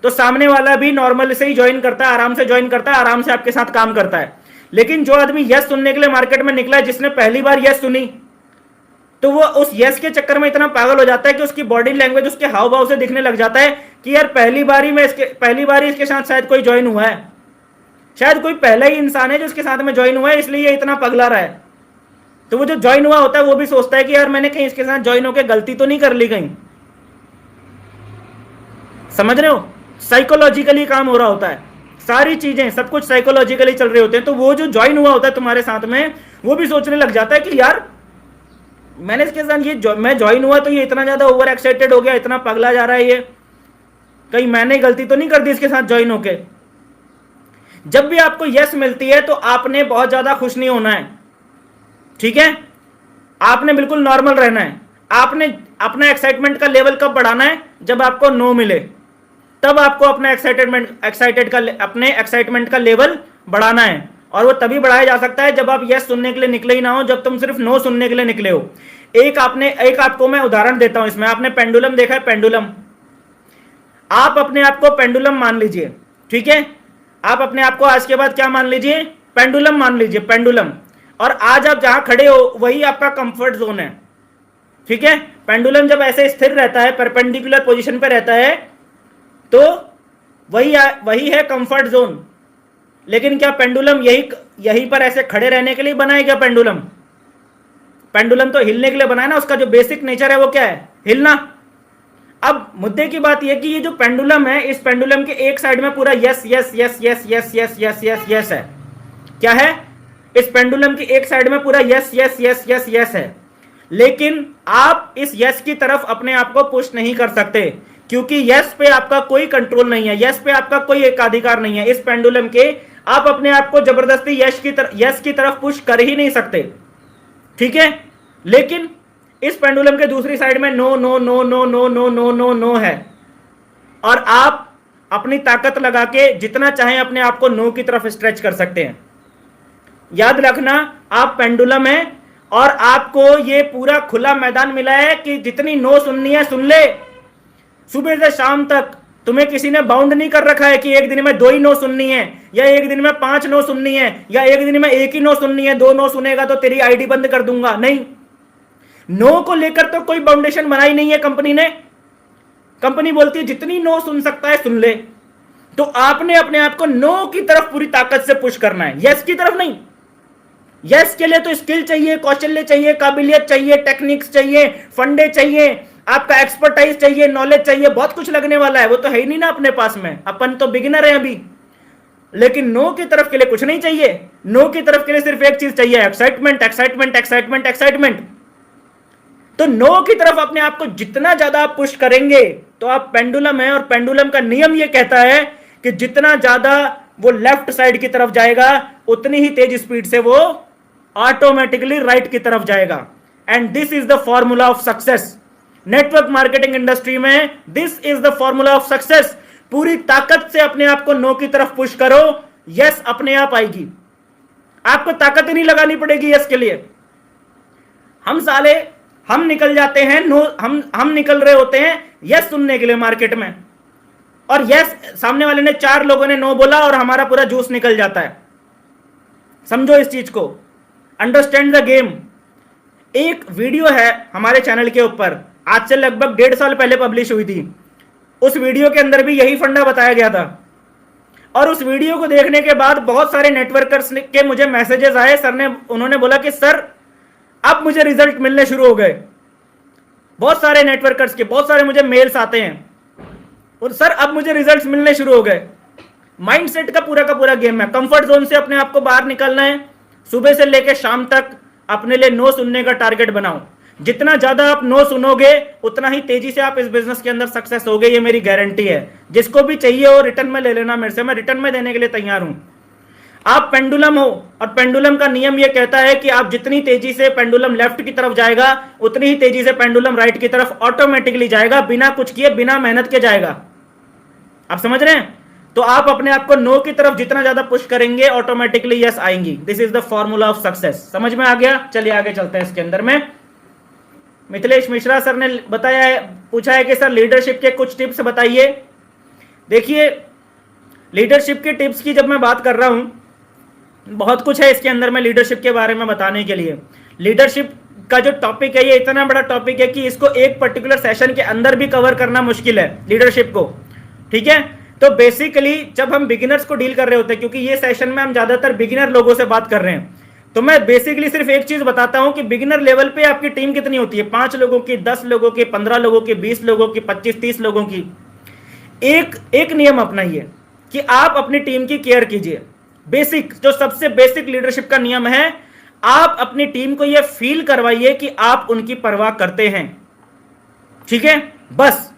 [SPEAKER 1] तो सामने वाला भी नॉर्मल से ही ज्वाइन करता है, आराम से ज्वाइन करता है, आराम से आपके साथ काम करता है। लेकिन जो आदमी यस सुनने के लिए मार्केट में निकला है, जिसने पहली बार यस सुनी, तो वो उस यस के चक्कर में इतना पागल हो जाता है कि उसकी बॉडी लैंग्वेज, उसके हाव भाव से दिखने लग जाता है कि यार पहली बार ही इसके साथ शायद कोई ज्वाइन हुआ है, शायद कोई पहला ही इंसान है जो इसके साथ में ज्वाइन हुआ है, इसलिए ये इतना पगला रहा है। तो वो जो ज्वाइन हुआ होता है वो भी सोचता है कि यार मैंने कहीं इसके साथ ज्वाइन होकर गलती तो नहीं कर ली कहीं। समझ रहे हो, साइकोलॉजिकली काम हो रहा होता है, सारी चीजें सब कुछ साइकोलॉजिकली चल रहे होते हैं। तो वो जो ज्वाइन हुआ होता है तुम्हारे साथ में, वो भी सोचने लग जाता है कि यार मैंने इसके साथ मैं ज्वाइन हुआ तो ये इतना ज्यादा ओवर एक्साइटेड हो गया, इतना पगला जा रहा है, ये कहीं मैंने गलती तो नहीं कर दी इसके साथ ज्वाइन होके। जब भी आपको यस मिलती है तो आपने बहुत ज्यादा खुश नहीं होना है, ठीक है, आपने बिल्कुल नॉर्मल रहना है। आपने अपना एक्साइटमेंट का लेवल कब बढ़ाना है, जब आपको नो मिले, तब आपको अपने एक्साइटमेंट का लेवल बढ़ाना है। और वो तभी बढ़ाया जा सकता है जब आप यस सुनने के लिए निकले ही ना हो, जब तुम सिर्फ नो सुनने के लिए निकले हो। एक आपको मैं उदाहरण देता हूं इसमें। आपने पेंडुलम देखा है, पेंडुलम, आप अपने आप को पेंडुलम मान लीजिए, ठीक है, आप अपने आप को आज के बाद क्या मान लीजिए, पेंडुलम मान लीजिए, पेंडुलम। और आज आप जहां खड़े हो वही आपका कंफर्ट जोन है, ठीक है। पेंडुलम जब ऐसे स्थिर रहता है, परपेंडिकुलर पोजीशन पे रहता है, तो वही है कंफर्ट जोन। लेकिन क्या पेंडुलम यहीं पर ऐसे खड़े रहने के लिए बना है क्या? पेंडुलम तो हिलने के लिए बना है ना, उसका जो बेसिक नेचर है वो क्या है, हिलना। अब मुद्दे की बात यह कि ये जो पेंडुलम है, इस पेंडुलम के एक साइड में पूरा yes yes yes yes yes yes yes yes yes है। क्या है? इस पेंडुलम की एक साइड में पूरा yes yes yes yes yes है। लेकिन आप इस यस की तरफ अपने आप को पुश नहीं कर सकते, क्योंकि यस पे आपका कोई कंट्रोल नहीं है, यस पे आपका कोई एकाधिकार नहीं है। इस पेंडुलम के आप अपने आप को जबरदस्ती यस की तरफ पुश कर ही नहीं सकते, ठीक है। लेकिन इस पेंडुलम के दूसरी साइड में no no no no no no no no no है, और आप अपनी ताकत लगा के जितना चाहें अपने आप को नो की तरफ स्ट्रेच कर सकते हैं। याद रखना, आप पेंडुलम है और आपको ये पूरा खुला मैदान मिला है कि जितनी नो सुननी है सुन ले। सुबह से शाम तक तुम्हें किसी ने बाउंड नहीं कर रखा है कि एक दिन में 2 ही नो सुननी है, या एक दिन में 5 नो सुननी है, या एक दिन में 1 ही नो सुननी है। 2 नो सुनेगा तो तेरी आईडी बंद कर दूंगा, नहीं। नो को लेकर तो कोई बाउंडेशन बनाई नहीं है कंपनी ने। कंपनी बोलती है जितनी नो सुन सकता है सुन ले। तो आपने अपने आप को नो की तरफ पूरी ताकत से पुश करना है, यस की तरफ नहीं। यस के लिए तो स्किल चाहिए, कौशल्य चाहिए, काबिलियत चाहिए, टेक्निक्स चाहिए, फंडे चाहिए, आपका एक्सपर्टाइज चाहिए, नॉलेज चाहिए, बहुत कुछ लगने वाला है। वो तो है ही नहीं ना अपने पास में, अपन तो बिगिनर है अभी। लेकिन नो की तरफ के लिए कुछ नहीं चाहिए। नो की तरफ के लिए सिर्फ एक चीज चाहिए, एक्साइटमेंट एक्साइटमेंट एक्साइटमेंट एक्साइटमेंट। तो नो की तरफ अपने आप को जितना ज्यादा आप पुश करेंगे तो आप पेंडुलम है, और पेंडुलम का नियम यह कहता है कि जितना ज्यादा वो लेफ्ट साइड की तरफ जाएगा उतनी ही तेज स्पीड से वो ऑटोमेटिकली राइट की तरफ जाएगा। And this is the formula of success. Network marketing industry में this is the formula of success. पूरी ताकत से अपने आप को नो की तरफ पुश करो, यस अपने आप आएगी। आपको ताकत ही नहीं लगानी पड़ेगी यस के लिए। हम निकल जाते हैं नो, हम निकल रहे होते हैं यस सुनने के लिए मार्केट में, और यस सामने वाले ने 4 लोगों ने नो बोला और हमारा पूरा जूस निकल जाता है। समझो इस चीज को, अंडरस्टैंड द गेम। एक वीडियो है हमारे चैनल के ऊपर, आज से लगभग 1.5 साल पहले पब्लिश हुई थी। उस वीडियो के अंदर भी यही फंडा बताया गया था, और उस वीडियो को देखने के बाद बहुत सारे नेटवर्कर्स के मुझे मैसेजेस आए। उन्होंने बोला कि सर अब मुझे रिजल्ट मिलने शुरू हो गए। बहुत सारे नेटवर्कर्स के बहुत सारे मुझे मेल्स आते हैं, और सर अब मुझे रिजल्ट्स मिलने शुरू हो गए। माइंडसेट का पूरा गेम है। कंफर्ट जोन से अपने आप को बाहर निकलना है, सुबह से लेकर शाम तक अपने लिए नो सुनने का टारगेट बनाओ। जितना ज्यादा आप नो सुनोगे उतना ही तेजी से आप इस बिजनेस के अंदर सक्सेस होगे, ये मेरी गारंटी है। जिसको भी चाहिए हो रिटर्न में ले लेना मेरे से, मैं रिटर्न में देने के लिए तैयार हूं। आप पेंडुलम हो और पेंडुलम का नियम यह कहता है कि आप जितनी तेजी से पेंडुलम लेफ्ट की तरफ जाएगा उतनी ही तेजी से पेंडुलम राइट की तरफ ऑटोमेटिकली जाएगा, बिना कुछ किए, बिना मेहनत के जाएगा। आप समझ रहे हैं? तो आप अपने आप को नो की तरफ जितना ज्यादा पुश करेंगे ऑटोमेटिकली यस आएंगी। This is the formula of success. समझ में आ गया? चलिए आगे चलते हैं इसके अंदर में। मिथिलेश मिश्रा सर ने बताया है, पूछा है कि सर लीडरशिप के कुछ टिप्स बताइए। देखिए, लीडरशिप के टिप्स की जब मैं बात कर रहा हूं, बहुत कुछ है इसके अंदर में लीडरशिप के बारे में बताने के लिए। लीडरशिप का जो टॉपिक है ये इतना बड़ा टॉपिक है कि इसको एक पर्टिकुलर सेशन के अंदर भी कवर करना मुश्किल है लीडरशिप को। ठीक है, तो बेसिकली जब हम बिगिनर्स को डील कर रहे होते हैं, क्योंकि ये सेशन में हम ज्यादातर बिगिनर लोगों से बात कर रहे हैं, तो मैं बेसिकली सिर्फ एक चीज बताता हूं कि बिगिनर लेवल पे आपकी टीम कितनी होती है, 5 लोगों की, 10 लोगों की, 15 लोगों की, 20 लोगों की, 25-30 लोगों की। एक नियम अपनाइए कि आप अपनी टीम की केयर कीजिए। बेसिक, जो सबसे बेसिक लीडरशिप का नियम है, आप अपनी टीम को यह फील करवाइए कि आप उनकी परवाह करते हैं। ठीक है, बस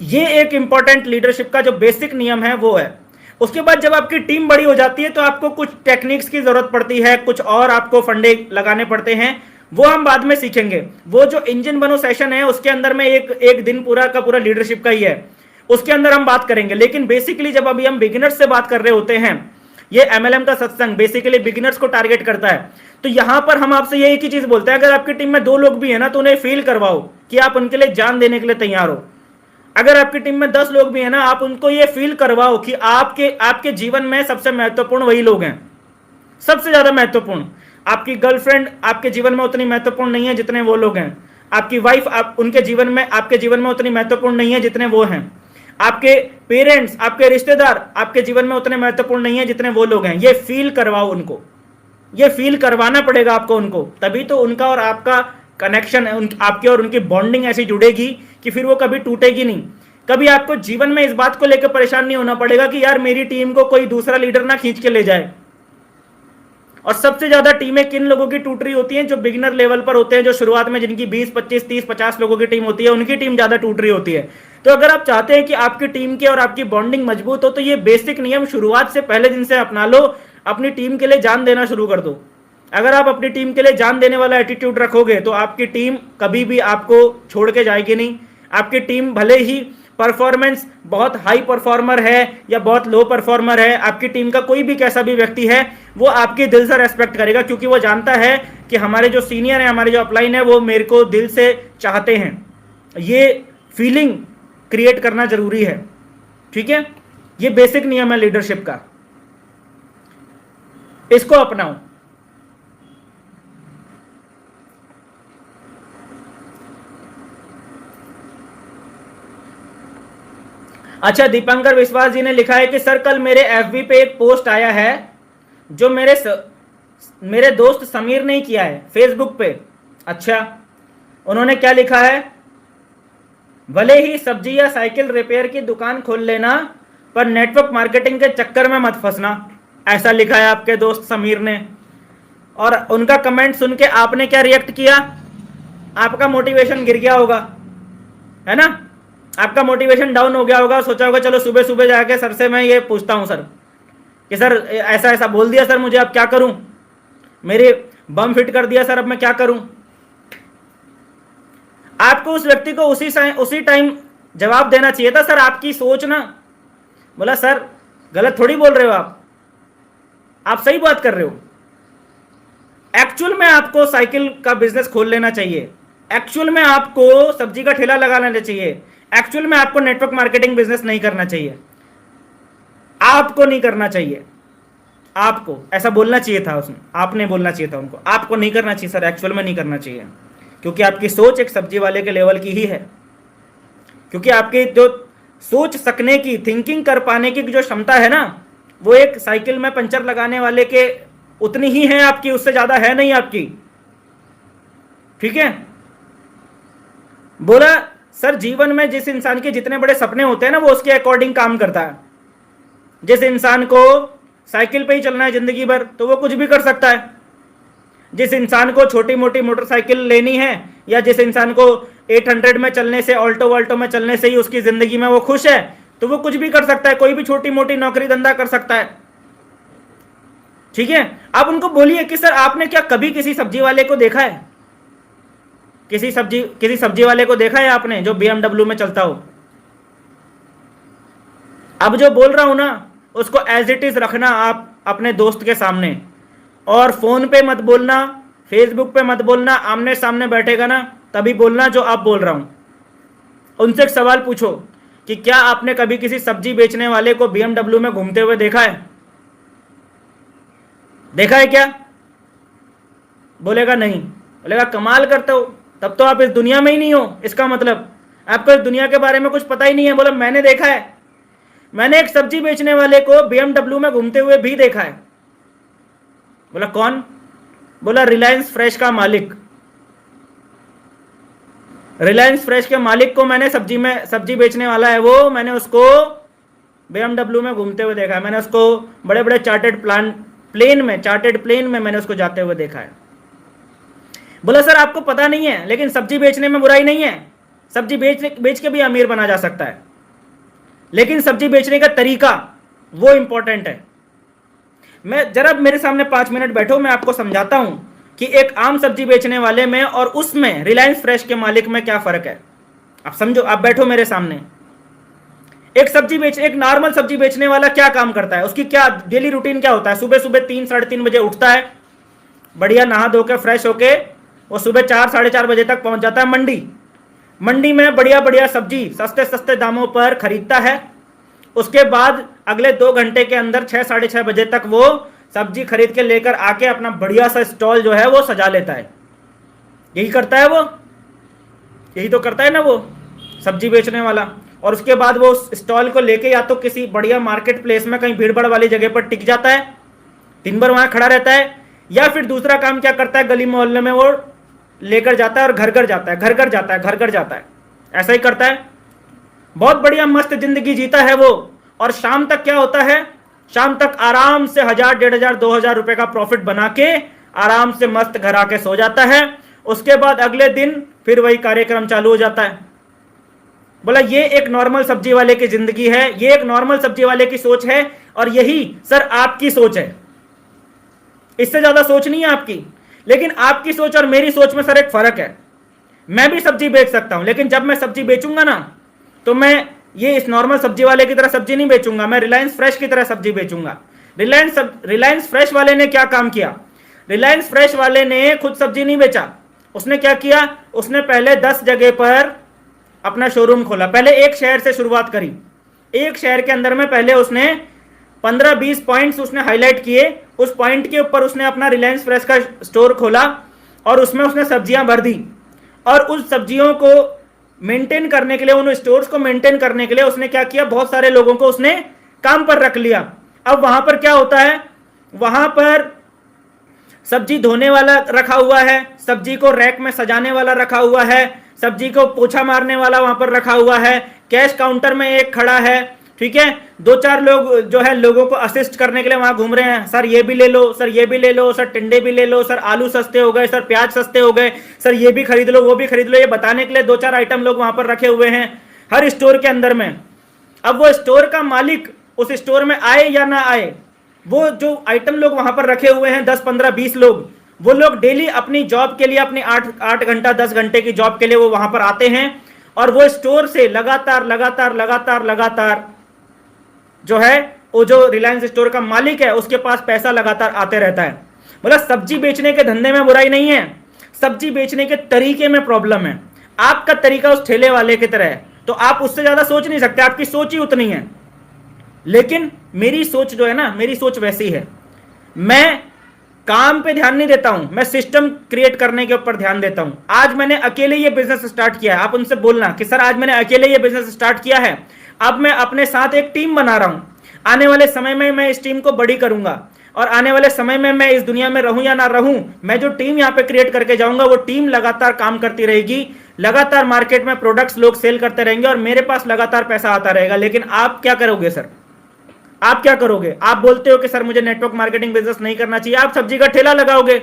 [SPEAKER 1] ये एक इंपॉर्टेंट लीडरशिप का जो बेसिक नियम है वो है। उसके बाद जब आपकी टीम बड़ी हो जाती है तो आपको कुछ टेक्निक्स की जरूरत पड़ती है, कुछ और आपको फंडे लगाने पड़ते हैं, वो हम बाद में सीखेंगे। वो जो इंजन बनो सेशन है उसके अंदर में एक दिन पूरा का पूरा लीडरशिप का ही है, उसके अंदर हम बात करेंगे। लेकिन बेसिकली जब अभी हम बिगिनर्स से बात कर रहे होते हैं, ये एमएलएम का सत्संग बेसिकली बिगिनर्स को टारगेट करता है, तो यहां पर हम आपसे ये एक ही चीज बोलते हैं, अगर आपकी टीम में 2 लोग भी है ना तो उन्हें फील करवाओ कि आप उनके लिए जान देने के लिए तैयार हो। अगर आपकी टीम में 10 लोग भी है ना, आप उनको ये फील करवाओ कि आपके जीवन में सबसे महत्वपूर्ण वही लोग हैं, सबसे ज्यादा महत्वपूर्ण। आपकी गर्लफ्रेंड आपके जीवन में उतनी महत्वपूर्ण नहीं है जितने वो लोग हैं। आपकी वाइफ आपके जीवन में उतनी महत्वपूर्ण नहीं है जितने वो हैं। आपके पेरेंट्स, आपके रिश्तेदार आपके जीवन में उतने महत्वपूर्ण नहीं है जितने वो लोग हैं। ये फील करवाओ उनको, ये फील करवाना पड़ेगा आपको उनको, तभी तो उनका और आपका कनेक्शन, आपके और उनकी बॉन्डिंग ऐसी जुड़ेगी कि फिर वो कभी टूटेगी नहीं। कभी आपको जीवन में इस बात को लेकर परेशान नहीं होना पड़ेगा कि यार मेरी टीम को कोई दूसरा लीडर ना खींच के ले जाए। और सबसे ज्यादा टीमें किन लोगों की टूट रही होती हैं? जो बिगिनर लेवल पर होते हैं, जो शुरुआत में जिनकी 20, 25, 30, 50 लोगों की टीम होती है, उनकी टीम ज्यादा टूट रही होती है। तो अगर आप चाहते हैं कि आपकी टीम के और आपकी बॉन्डिंग मजबूत हो, तो ये बेसिक नियम शुरुआत से पहले दिन से अपना लो। अपनी टीम के लिए जान देना शुरू कर दो। अगर आप अपनी टीम के लिए जान देने वाला एटीट्यूड रखोगे तो आपकी टीम कभी भी आपको छोड़ के जाएगी नहीं। आपकी टीम भले ही परफॉर्मेंस बहुत हाई परफॉर्मर है या बहुत लो परफॉर्मर है, आपकी टीम का कोई भी कैसा भी व्यक्ति है, वो आपके दिल से रेस्पेक्ट करेगा, क्योंकि वो जानता है कि हमारे जो सीनियर हैं, हमारे जो अपलाइन है, वो मेरे को दिल से चाहते हैं। ये फीलिंग क्रिएट करना जरूरी है। ठीक है, ये बेसिक नियम है लीडरशिप का, इसको अपनाओ। अच्छा, दीपंकर विश्वास जी ने लिखा है कि सर कल मेरे एफबी पे एक पोस्ट आया है जो मेरे दोस्त समीर ने किया है फेसबुक पे। अच्छा, उन्होंने क्या लिखा है? भले ही सब्जी या साइकिल रिपेयर की दुकान खोल लेना, पर नेटवर्क मार्केटिंग के चक्कर में मत फंसना। ऐसा लिखा है आपके दोस्त समीर ने। और उनका कमेंट सुन के आपने क्या रिएक्ट किया? आपका मोटिवेशन गिर गया होगा, है ना? आपका मोटिवेशन डाउन हो गया होगा। सोचा होगा चलो सुबह सुबह जाके सर से मैं ये पूछता हूं सर कि सर ऐसा ऐसा बोल दिया सर, मुझे अब क्या करूं? मेरे बम फिट कर दिया सर, अब मैं क्या करूं? आपको उस व्यक्ति को उसी टाइम जवाब देना चाहिए था, सर आपकी सोच ना। बोला सर गलत थोड़ी बोल रहे हो आप सही बात कर रहे हो। एक्चुअल में आपको साइकिल का बिजनेस खोल लेना चाहिए, एक्चुअल में आपको सब्जी का ठेला लगा लेना चाहिए, एक्चुअल में आपको नेटवर्क मार्केटिंग बिजनेस नहीं करना चाहिए। आपको नहीं करना चाहिए, आपको ऐसा बोलना चाहिए था उसने, आपने बोलना चाहिए था उनको, आपको नहीं करना चाहिए सर, एक्चुअल में नहीं करना चाहिए। क्योंकि आपकी सोच एक सब्जी वाले के लेवल की ही है। क्योंकि आपकी जो सोच सकने की, थिंकिंग कर पाने की जो क्षमता है ना, वो एक साइकिल में पंचर लगाने वाले के उतनी ही है आपकी, उससे ज्यादा है नहीं आपकी। ठीक है, बोला सर जीवन में जिस इंसान के जितने बड़े सपने होते हैं ना, वो उसके अकॉर्डिंग काम करता है। जिस इंसान को साइकिल पे ही चलना है जिंदगी भर, तो वो कुछ भी कर सकता है। जिस इंसान को छोटी मोटी मोटरसाइकिल लेनी है या जिस इंसान को 800 में चलने से, ऑल्टो वॉल्टो में चलने से ही उसकी जिंदगी में वो खुश है, तो वो कुछ भी कर सकता है, कोई भी छोटी मोटी नौकरी धंधा कर सकता है। ठीक है, आप उनको बोलिए कि सर आपने क्या कभी किसी सब्जी वाले को देखा है? किसी सब्जी वाले को देखा है आपने जो BMW में चलता हो? अब जो बोल रहा हूं ना उसको एज इट इज रखना आप अपने दोस्त के सामने, और फोन पे मत बोलना, फेसबुक पे मत बोलना, आमने सामने बैठेगा ना तभी बोलना जो आप बोल रहा हूं। उनसे एक सवाल पूछो कि क्या आपने कभी किसी सब्जी बेचने वाले को BMW में घूमते हुए देखा है? देखा है क्या? बोलेगा नहीं। बोलेगा कमाल करते हो, तब तो आप इस दुनिया में ही नहीं हो, इसका मतलब आपको इस दुनिया के बारे में कुछ पता ही नहीं है। बोला मैंने देखा है, मैंने एक सब्जी बेचने वाले को BMW में घूमते हुए भी देखा है। बोला कौन? बोला रिलायंस फ्रेश का मालिक। रिलायंस फ्रेश के मालिक को मैंने सब्जी बेचने वाला है वो, मैंने उसको BMW में घूमते हुए देखा है। मैंने उसको बड़े बड़े चार्टेड प्लेन में मैंने उसको जाते हुए देखा है। बोला सर आपको पता नहीं है, लेकिन सब्जी बेचने में बुराई नहीं है, सब्जी बेच के भी अमीर बना जा सकता है, लेकिन सब्जी बेचने का तरीका वो इंपॉर्टेंट है। मैं जरा मेरे सामने 5 मिनट बैठो, मैं आपको समझाता हूं कि एक आम सब्जी बेचने वाले में और उसमें रिलायंस फ्रेश के मालिक में क्या फर्क है। आप समझो, आप बैठो मेरे सामने। एक नॉर्मल सब्जी बेचने वाला क्या काम करता है, उसकी क्या डेली रूटीन क्या होता है? सुबह सुबह 3 साढ़े 3 बजे उठता है, बढ़िया नहा धो के फ्रेश होके वो सुबह 4 साढ़े 4 बजे तक पहुंच जाता है मंडी में बढ़िया बढ़िया सब्जी सस्ते सस्ते दामों पर खरीदता है। उसके बाद अगले 2 घंटे के अंदर 6 साढ़े 6 बजे तक वो सब्जी खरीद के लेकर आके अपना बढ़िया सा स्टॉल जो है वो सजा लेता है। यही करता है वो, यही तो करता है ना वो सब्जी बेचने वाला। और उसके बाद वो उस स्टॉल को लेके या तो किसी बढ़िया मार्केट प्लेस में कहीं भीड़ भाड़ वाली जगह पर टिक जाता है, दिन भर वहां खड़ा रहता है, या फिर दूसरा काम क्या करता है, गली मोहल्ले में वो लेकर जाता है और घर घर जाता है, ऐसा ही करता है। बहुत बढ़िया मस्त जिंदगी जीता है वो। और शाम तक क्या होता है, शाम तक आराम से 1000 1500 2000 रुपए का प्रॉफिट बना के आराम से मस्त घर आके सो जाता है। उसके बाद अगले दिन फिर वही कार्यक्रम चालू हो जाता है। बोला ये एक नॉर्मल सब्जी वाले की जिंदगी है, ये एक नॉर्मल सब्जी वाले की सोच है, और यही सर आपकी सोच है। इससे ज्यादा सोच नहीं है आपकी। लेकिन आपकी सोच और मेरी सोच में सर एक फर्क है। मैं भी सब्जी बेच सकता हूं, लेकिन जब मैं सब्जी बेचूंगा ना तो मैं ये इस नॉर्मल सब्जी वाले की तरह सब्जी नहीं बेचूंगा, मैं रिलायंस फ्रेश की तरह सब्जी बेचूंगा। रिलायंस फ्रेश वाले ने क्या काम किया? रिलायंस फ्रेश वाले ने खुद सब्जी नहीं बेचा। उसने क्या किया, उसने पहले 10 जगह पर अपना शोरूम खोला। पहले एक शहर से शुरुआत करी। एक शहर के अंदर में पहले उसने 15-20 पॉइंट्स उसने हाईलाइट किए। उस पॉइंट के ऊपर उसने अपना रिलायंस फ्रेश का स्टोर खोला और उसमें उसने सब्जियां भर दी। और उस सब्जियों को मेंटेन करने के लिए, उन स्टोर्स को मेंटेन करने के लिए उसने क्या किया, बहुत सारे लोगों को उसने काम पर रख लिया। अब वहां पर क्या होता है, वहां पर सब्जी धोने वाला रखा हुआ है, सब्जी को रैक में सजाने वाला रखा हुआ है, सब्जी को पोछा मारने वाला वहां पर रखा हुआ है, कैश काउंटर में एक खड़ा है, ठीक है, 2-4 लोग जो है लोगों को असिस्ट करने के लिए वहां घूम रहे हैं। सर ये भी ले लो, सर ये भी ले लो, सर टिंडे भी ले लो, सर आलू सस्ते हो गए, सर प्याज सस्ते हो गए, सर ये भी खरीद लो, वो भी खरीद लो, ये बताने के लिए 2-4 आइटम लोग वहां पर रखे हुए हैं हर स्टोर के अंदर में। अब वो स्टोर का मालिक उस स्टोर में आए या ना आए, वो जो आइटम लोग वहां पर रखे हुए हैं 10, 15, 20 लोग, वो लोग डेली अपनी जॉब के लिए, अपनी 8 घंटा 10 घंटे की जॉब के लिए वो वहां पर आते हैं। और वो स्टोर से लगातार जो है, वो जो रिलायंस स्टोर का मालिक है उसके पास पैसा लगातार आते रहता है। मतलब सब्जी बेचने के धंधे में बुराई नहीं है, सब्जी बेचने के तरीके में प्रॉब्लम है। आपका तरीका उस ठेले वाले की तरह है, तो आप उससे ज्यादा सोच नहीं सकते, आपकी सोच ही उतनी है। लेकिन मेरी सोच जो है ना, मेरी सोच वैसी है, मैं काम पे ध्यान नहीं देता हूं, मैं सिस्टम क्रिएट करने के ऊपर ध्यान देता हूं। आज मैंने अकेले ये बिजनेस स्टार्ट किया है, आप उनसे बोलना कि सर आज मैंने अकेले ये बिजनेस स्टार्ट किया है, अब मैं अपने साथ एक टीम बना रहा हूं। आने वाले समय में मैं इस टीम को बड़ी करूंगा, और आने वाले समय में मैं इस दुनिया में रहूं या ना रहूं, मैं जो टीम यहां पे क्रिएट करके जाऊंगा वो टीम लगातार काम करती रहेगी, लगातार मार्केट में प्रोडक्ट्स लोग सेल करते रहेंगे और मेरे पास लगातार पैसा आता रहेगा। लेकिन आप क्या करोगे सर, आप क्या करोगे? आप बोलते हो कि सर मुझे नेटवर्क मार्केटिंग बिजनेस नहीं करना चाहिए, आप सब्जी का ठेला लगाओगे।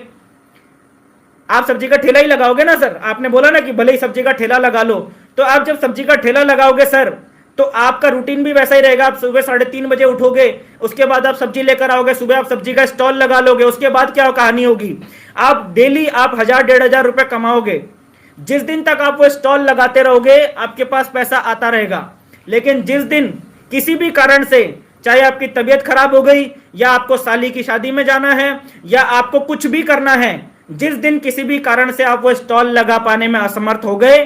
[SPEAKER 1] आप सब्जी का ठेला ही लगाओगे ना सर, आपने बोला ना कि भले ही सब्जी का ठेला लगा लो, तो आप जब सब्जी का ठेला लगाओगे सर, तो आपका रूटीन भी वैसा ही रहेगा। आप सुबह 3:30 बजे उठोगे, उसके बाद आप सब्जी लेकर आओगे, सुबह आप सब्जी का स्टॉल लगा लोगे, उसके बाद क्या कहानी होगी, आप डेली आप 1000-1500 रुपए कमाओगे। जिस दिन तक आप वो स्टॉल लगाते रहोगे आपके पास पैसा आता रहेगा, लेकिन जिस दिन किसी भी कारण से, चाहे आपकी तबीयत खराब हो गई, या आपको साली की शादी में जाना है, या आपको कुछ भी करना है, जिस दिन किसी भी कारण से आप वो स्टॉल लगा पाने में असमर्थ हो गए,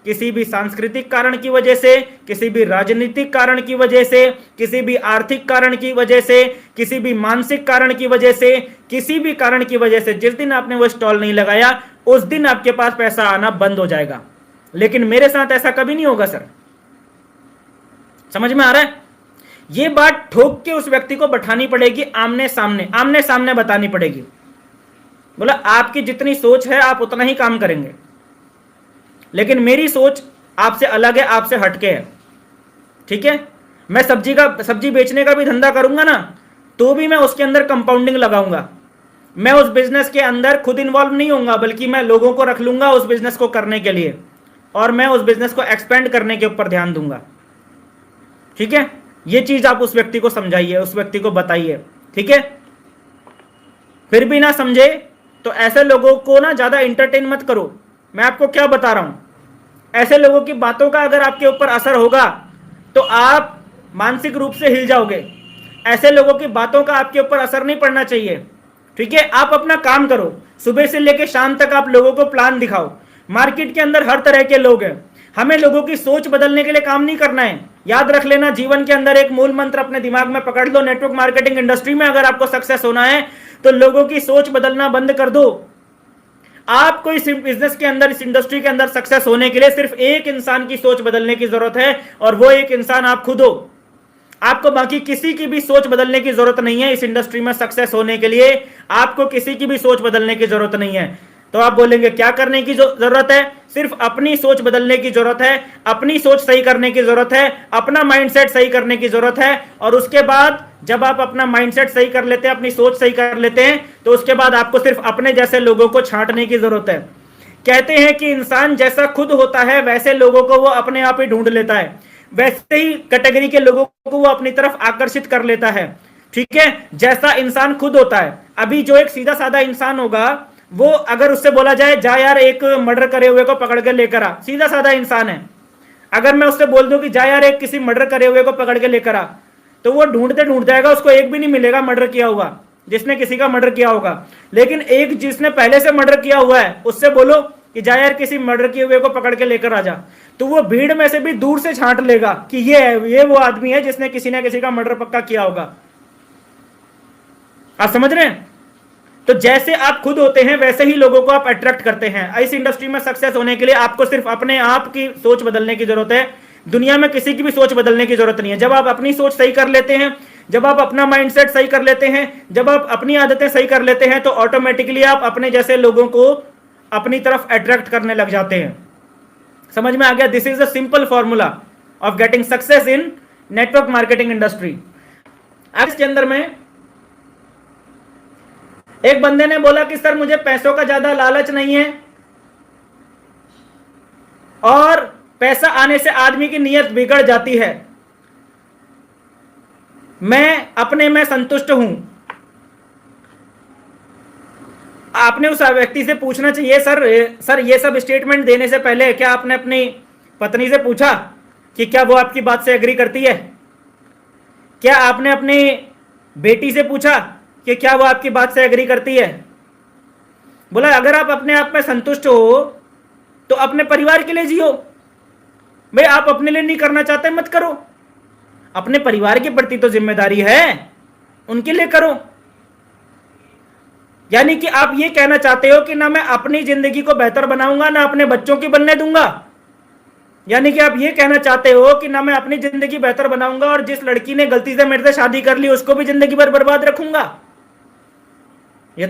[SPEAKER 1] किसी भी सांस्कृतिक कारण की वजह से, किसी भी राजनीतिक कारण की वजह से, किसी भी आर्थिक कारण की वजह से, किसी भी मानसिक कारण की वजह से, किसी भी कारण की वजह से जिस दिन आपने वो स्टॉल नहीं लगाया, उस दिन आपके पास पैसा आना बंद हो जाएगा। लेकिन मेरे साथ ऐसा कभी नहीं होगा सर। समझ में आ रहा है? ये बात ठोक के उस व्यक्ति को बैठानी पड़ेगी, आमने सामने बतानी पड़ेगी। बोला आपकी जितनी सोच है आप उतना ही काम करेंगे, लेकिन मेरी सोच आपसे अलग है, आपसे हटके है। ठीक है? मैं सब्जी बेचने का भी धंधा करूंगा ना, तो भी मैं उसके अंदर कंपाउंडिंग लगाऊंगा। मैं उस बिजनेस के अंदर खुद इन्वॉल्व नहीं होऊंगा, बल्कि मैं लोगों को रख लूंगा उस बिजनेस को करने के लिए, और मैं उस बिजनेस को एक्सपेंड करने के ऊपर ध्यान दूंगा। ठीक है? ये चीज आप उस व्यक्ति को समझाइए, उस व्यक्ति को बताइए। ठीक है? फिर भी ना समझे तो ऐसे लोगों को ना ज्यादा इंटरटेन मत करो। मैं आपको क्या बता रहा हूं, ऐसे लोगों की बातों का अगर आपके ऊपर असर होगा तो आप मानसिक रूप से हिल जाओगे। ऐसे लोगों की बातों का आपके ऊपर असर नहीं पड़ना चाहिए। ठीक है? आप अपना काम करो, सुबह से लेकर शाम तक आप लोगों को प्लान दिखाओ। मार्केट के अंदर हर तरह के लोग हैं, हमें लोगों की सोच बदलने के लिए काम नहीं करना है। याद रख लेना, जीवन के अंदर एक मूल मंत्र अपने दिमाग में पकड़ लो, नेटवर्क मार्केटिंग इंडस्ट्री में अगर आपको सक्सेस होना है तो लोगों की सोच बदलना बंद कर दो। आपको इस बिजनेस के अंदर, इस इंडस्ट्री के अंदर सक्सेस होने के लिए सिर्फ एक इंसान की सोच बदलने की जरूरत है, और वो एक इंसान आप खुद हो। आपको बाकी किसी की भी सोच बदलने की जरूरत नहीं है। इस इंडस्ट्री में सक्सेस होने के लिए आपको किसी की भी सोच बदलने की जरूरत नहीं है। तो आप बोलेंगे क्या करने की जरूरत है? सिर्फ अपनी सोच बदलने की जरूरत है, अपनी सोच सही करने की जरूरत है, अपना माइंडसेट सही करने की जरूरत है। और उसके बाद जब आप अपना माइंडसेट सही कर लेते हैं, अपनी सोच सही कर लेते हैं, तो उसके बाद आपको सिर्फ अपने जैसे लोगों को छांटने की जरूरत है। कहते हैं कि इंसान जैसा खुद होता है वैसे लोगों को वो अपने आप ही ढूंढ लेता है, वैसे ही कैटेगरी के लोगों को वो अपनी तरफ आकर्षित कर लेता है। ठीक है? जैसा इंसान खुद होता है। अभी जो एक सीधा साधा इंसान होगा, वो अगर उससे बोला जाए जा यार एक मर्डर करे हुए को पकड़ के लेकर आ, सीधा साधा इंसान है, अगर मैं उससे बोल दूं कि जा यार एक किसी मर्डर करे हुए को पकड़ के लेकर आ, तो वो ढूंढते ढूंढ जाएगा, उसको एक भी नहीं मिलेगा मर्डर किया हुआ, जिसने किसी का मर्डर किया होगा। लेकिन एक जिसने पहले से मर्डर किया हुआ है, उससे बोलो कि जा यार किसी मर्डर किए हुए को पकड़ के लेकर आ जा, तो वो भीड़ में से भी दूर से छांट लेगा कि ये वो आदमी है जिसने किसी ना किसी का मर्डर पक्का किया होगा। आप समझ रहे हैं? तो जैसे आप खुद होते हैं वैसे ही लोगों को आप अट्रैक्ट करते हैं। इस इंडस्ट्री में सक्सेस होने के लिए आपको सिर्फ अपने आप की सोच बदलने की जरूरत है, दुनिया में किसी की भी सोच बदलने की जरूरत नहीं है। जब आप अपनी सोच सही कर लेते हैं, जब आप अपना माइंडसेट सही कर लेते हैं, जब आप अपनी आदतें सही कर लेते हैं, तो ऑटोमेटिकली आप अपने जैसे लोगों को अपनी तरफ अट्रैक्ट करने लग जाते हैं। समझ में आ गया? This is the simple formula of getting success in network marketing industry. अब इसके अंदर में एक बंदे ने बोला कि सर मुझे पैसों का ज्यादा लालच नहीं है, और पैसा आने से आदमी की नीयत बिगड़ जाती है, मैं अपने में संतुष्ट हूं। आपने उस व्यक्ति से पूछना चाहिए, सर ये सब स्टेटमेंट देने से पहले क्या आपने अपनी पत्नी से पूछा कि क्या वो आपकी बात से एग्री करती है? क्या आपने अपनी बेटी से पूछा कि क्या वो आपकी बात से एग्री करती है? बोला अगर आप अपने आप में संतुष्ट हो तो अपने परिवार के लिए जियो। भाई आप अपने लिए नहीं करना चाहते मत करो, अपने परिवार के प्रति तो जिम्मेदारी है, उनके लिए करो। यानी कि आप ये कहना चाहते हो कि ना मैं अपनी जिंदगी को बेहतर बनाऊंगा ना अपने बच्चों की बनने दूंगा। यानी कि आप ये कहना चाहते हो कि ना मैं अपनी जिंदगी बेहतर बनाऊंगा और जिस लड़की ने गलती से मेरे से शादी कर ली उसको भी जिंदगी भर बर्बाद रखूंगा। ये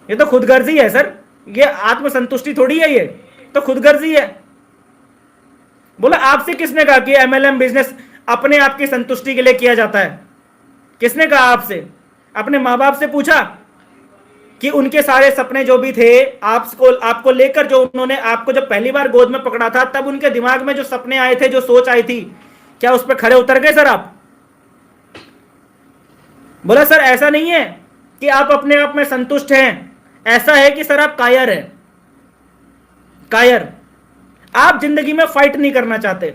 [SPEAKER 1] तो खुदगर्जी है सर, ये आत्मसंतुष्टि थोड़ी है, ये तो खुदगर्जी है। बोला आपसे किसने कहा कि एमएलएम बिजनेस अपने आप की संतुष्टि के लिए किया जाता है? किसने कहा आपसे? अपने माँ बाप से पूछा? कि उनके सारे सपने जो भी थे आपको लेकर, जो उन्होंने आपको जब पहली बार गोद में पकड़ा था तब उनके दिमाग में जो सपने आए थे, जो सोच आई थी, क्या उस पर खड़े उतर गए सर आप? बोला सर ऐसा नहीं है कि आप अपने आप में संतुष्ट हैं, ऐसा है कि सर आप कायर हैं, कायर। आप जिंदगी में फाइट नहीं करना चाहते,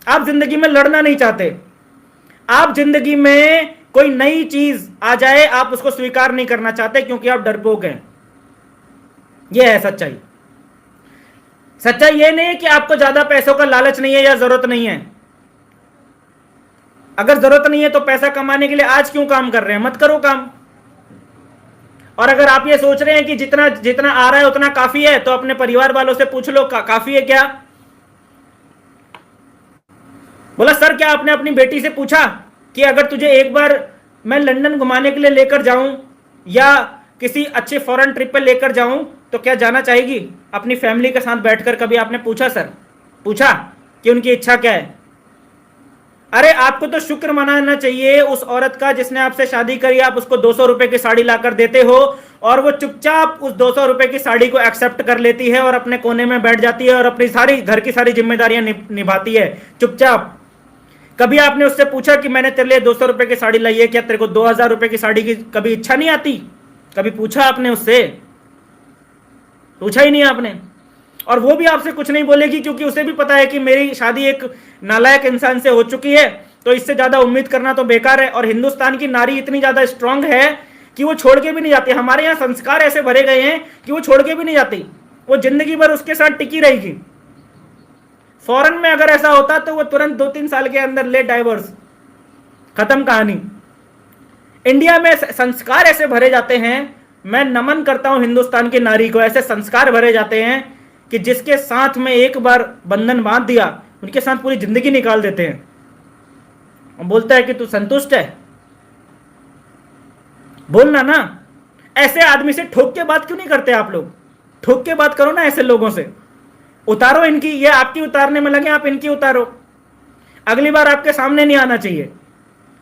[SPEAKER 1] आप जिंदगी में लड़ना नहीं चाहते, आप जिंदगी में कोई नई चीज आ जाए आप उसको स्वीकार नहीं करना चाहते क्योंकि आप डरपोक हैं। यह है सच्चाई। सच्चाई यह नहीं है कि आपको ज्यादा पैसों का लालच नहीं है या जरूरत नहीं है। अगर जरूरत नहीं है तो पैसा कमाने के लिए आज क्यों काम कर रहे हैं? मत करो काम। और अगर आप ये सोच रहे हैं कि जितना जितना आ रहा है उतना काफी है, तो अपने परिवार वालों से पूछ लो काफी है क्या? बोला सर क्या आपने अपनी बेटी से पूछा कि अगर तुझे एक बार मैं लंदन घुमाने के लिए लेकर जाऊं या किसी अच्छे फॉरेन ट्रिप पे लेकर जाऊं तो क्या जाना चाहेगी अपनी फैमिली के साथ बैठकर? कभी आपने पूछा सर? पूछा कि उनकी इच्छा क्या है? अरे आपको तो शुक्र मनाना चाहिए उस औरत का जिसने आपसे शादी करी। आप उसको 200 रुपए की साड़ी लाकर देते हो और वो चुपचाप उस 200 रुपए की साड़ी को एक्सेप्ट कर लेती है और अपने कोने में बैठ जाती है और अपनी सारी घर की सारी जिम्मेदारियां निभाती है चुपचाप। कभी आपने उससे पूछा कि मैंने तेरे लिए 200 रुपए की साड़ी लाई है, क्या तेरे को 2000 रुपए की साड़ी की कभी इच्छा नहीं आती? कभी पूछा आपने उससे? पूछा ही नहीं आपने। और वो भी आपसे कुछ नहीं बोलेगी क्योंकि उसे भी पता है कि मेरी शादी एक नालायक इंसान से हो चुकी है, तो इससे ज्यादा उम्मीद करना तो बेकार है। और हिंदुस्तान की नारी इतनी ज्यादा स्ट्रांग है कि वो छोड़ के भी नहीं जाती। हमारे यहाँ संस्कार ऐसे भरे गए हैं कि वो छोड़ के भी नहीं जाती, वो जिंदगी भर उसके साथ टिकी रहेगी। फॉरेन में अगर ऐसा होता तो वो तुरंत 2-3 साल के अंदर ले डाइवर्स, खत्म कहानी। इंडिया में संस्कार ऐसे भरे जाते हैं, मैं नमन करता हूं हिंदुस्तान की नारी को। ऐसे संस्कार भरे जाते हैं कि जिसके साथ में एक बार बंधन बांध दिया उनके साथ पूरी जिंदगी निकाल देते हैं। और बोलता है कि तू संतुष्ट है? बोलना ना। ऐसे आदमी से ठोक के बात क्यों नहीं करते आप लोग? ठोक के बात करो ना ऐसे लोगों से। उतारो इनकी, ये आपकी उतारने में लगे, आप इनकी उतारो। अगली बार आपके सामने नहीं आना चाहिए।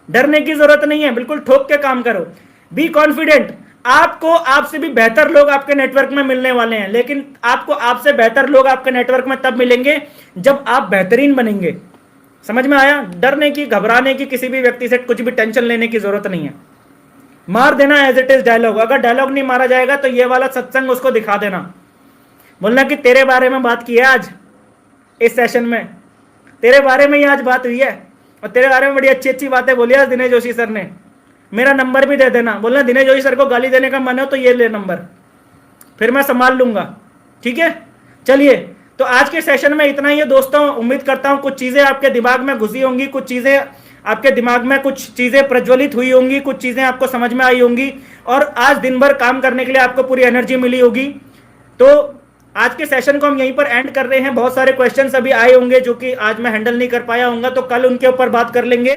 [SPEAKER 1] डरने की जरूरत नहीं है, बिल्कुल ठोक के काम करो। Be confident. आपको आपसे भी बेहतर लोग आपके नेटवर्क में मिलने वाले हैं, लेकिन आपको आपसे बेहतर लोग आपके नेटवर्क में तब मिलेंगे जब आप बेहतरीन बनेंगे। समझ में आया? डरने की, घबराने की, किसी भी व्यक्ति से कुछ भी टेंशन लेने की जरूरत नहीं है। मार देना एज इट इज डायलॉग। अगर डायलॉग नहीं मारा जाएगा तो ये वाला सत्संग उसको दिखा देना, बोलना कि तेरे बारे में बात की है आज इस सेशन में, तेरे बारे में ही आज बात हुई है और तेरे बारे में बड़ी अच्छी अच्छी बातें बोली आज दिनेश जोशी सर ने। मेरा नंबर भी दे देना, बोलना दिनेश जोशी सर को गाली देने का मन हो तो ये ले नंबर, फिर मैं संभाल लूंगा। ठीक है, चलिए तो आज के सेशन में इतना ही है दोस्तों। उम्मीद करता हूं कुछ चीजें आपके दिमाग में घुसी होंगी, कुछ चीजें आपके दिमाग में, कुछ चीजें प्रज्वलित हुई होंगी, कुछ चीजें आपको समझ में आई होंगी और आज दिन भर काम करने के लिए आपको पूरी एनर्जी मिली होगी। तो आज के सेशन को हम यहीं पर एंड कर रहे हैं। बहुत सारे क्वेश्चंस अभी आए होंगे जो कि आज मैं हैंडल नहीं कर पाया होऊंगा, तो कल उनके ऊपर बात कर लेंगे।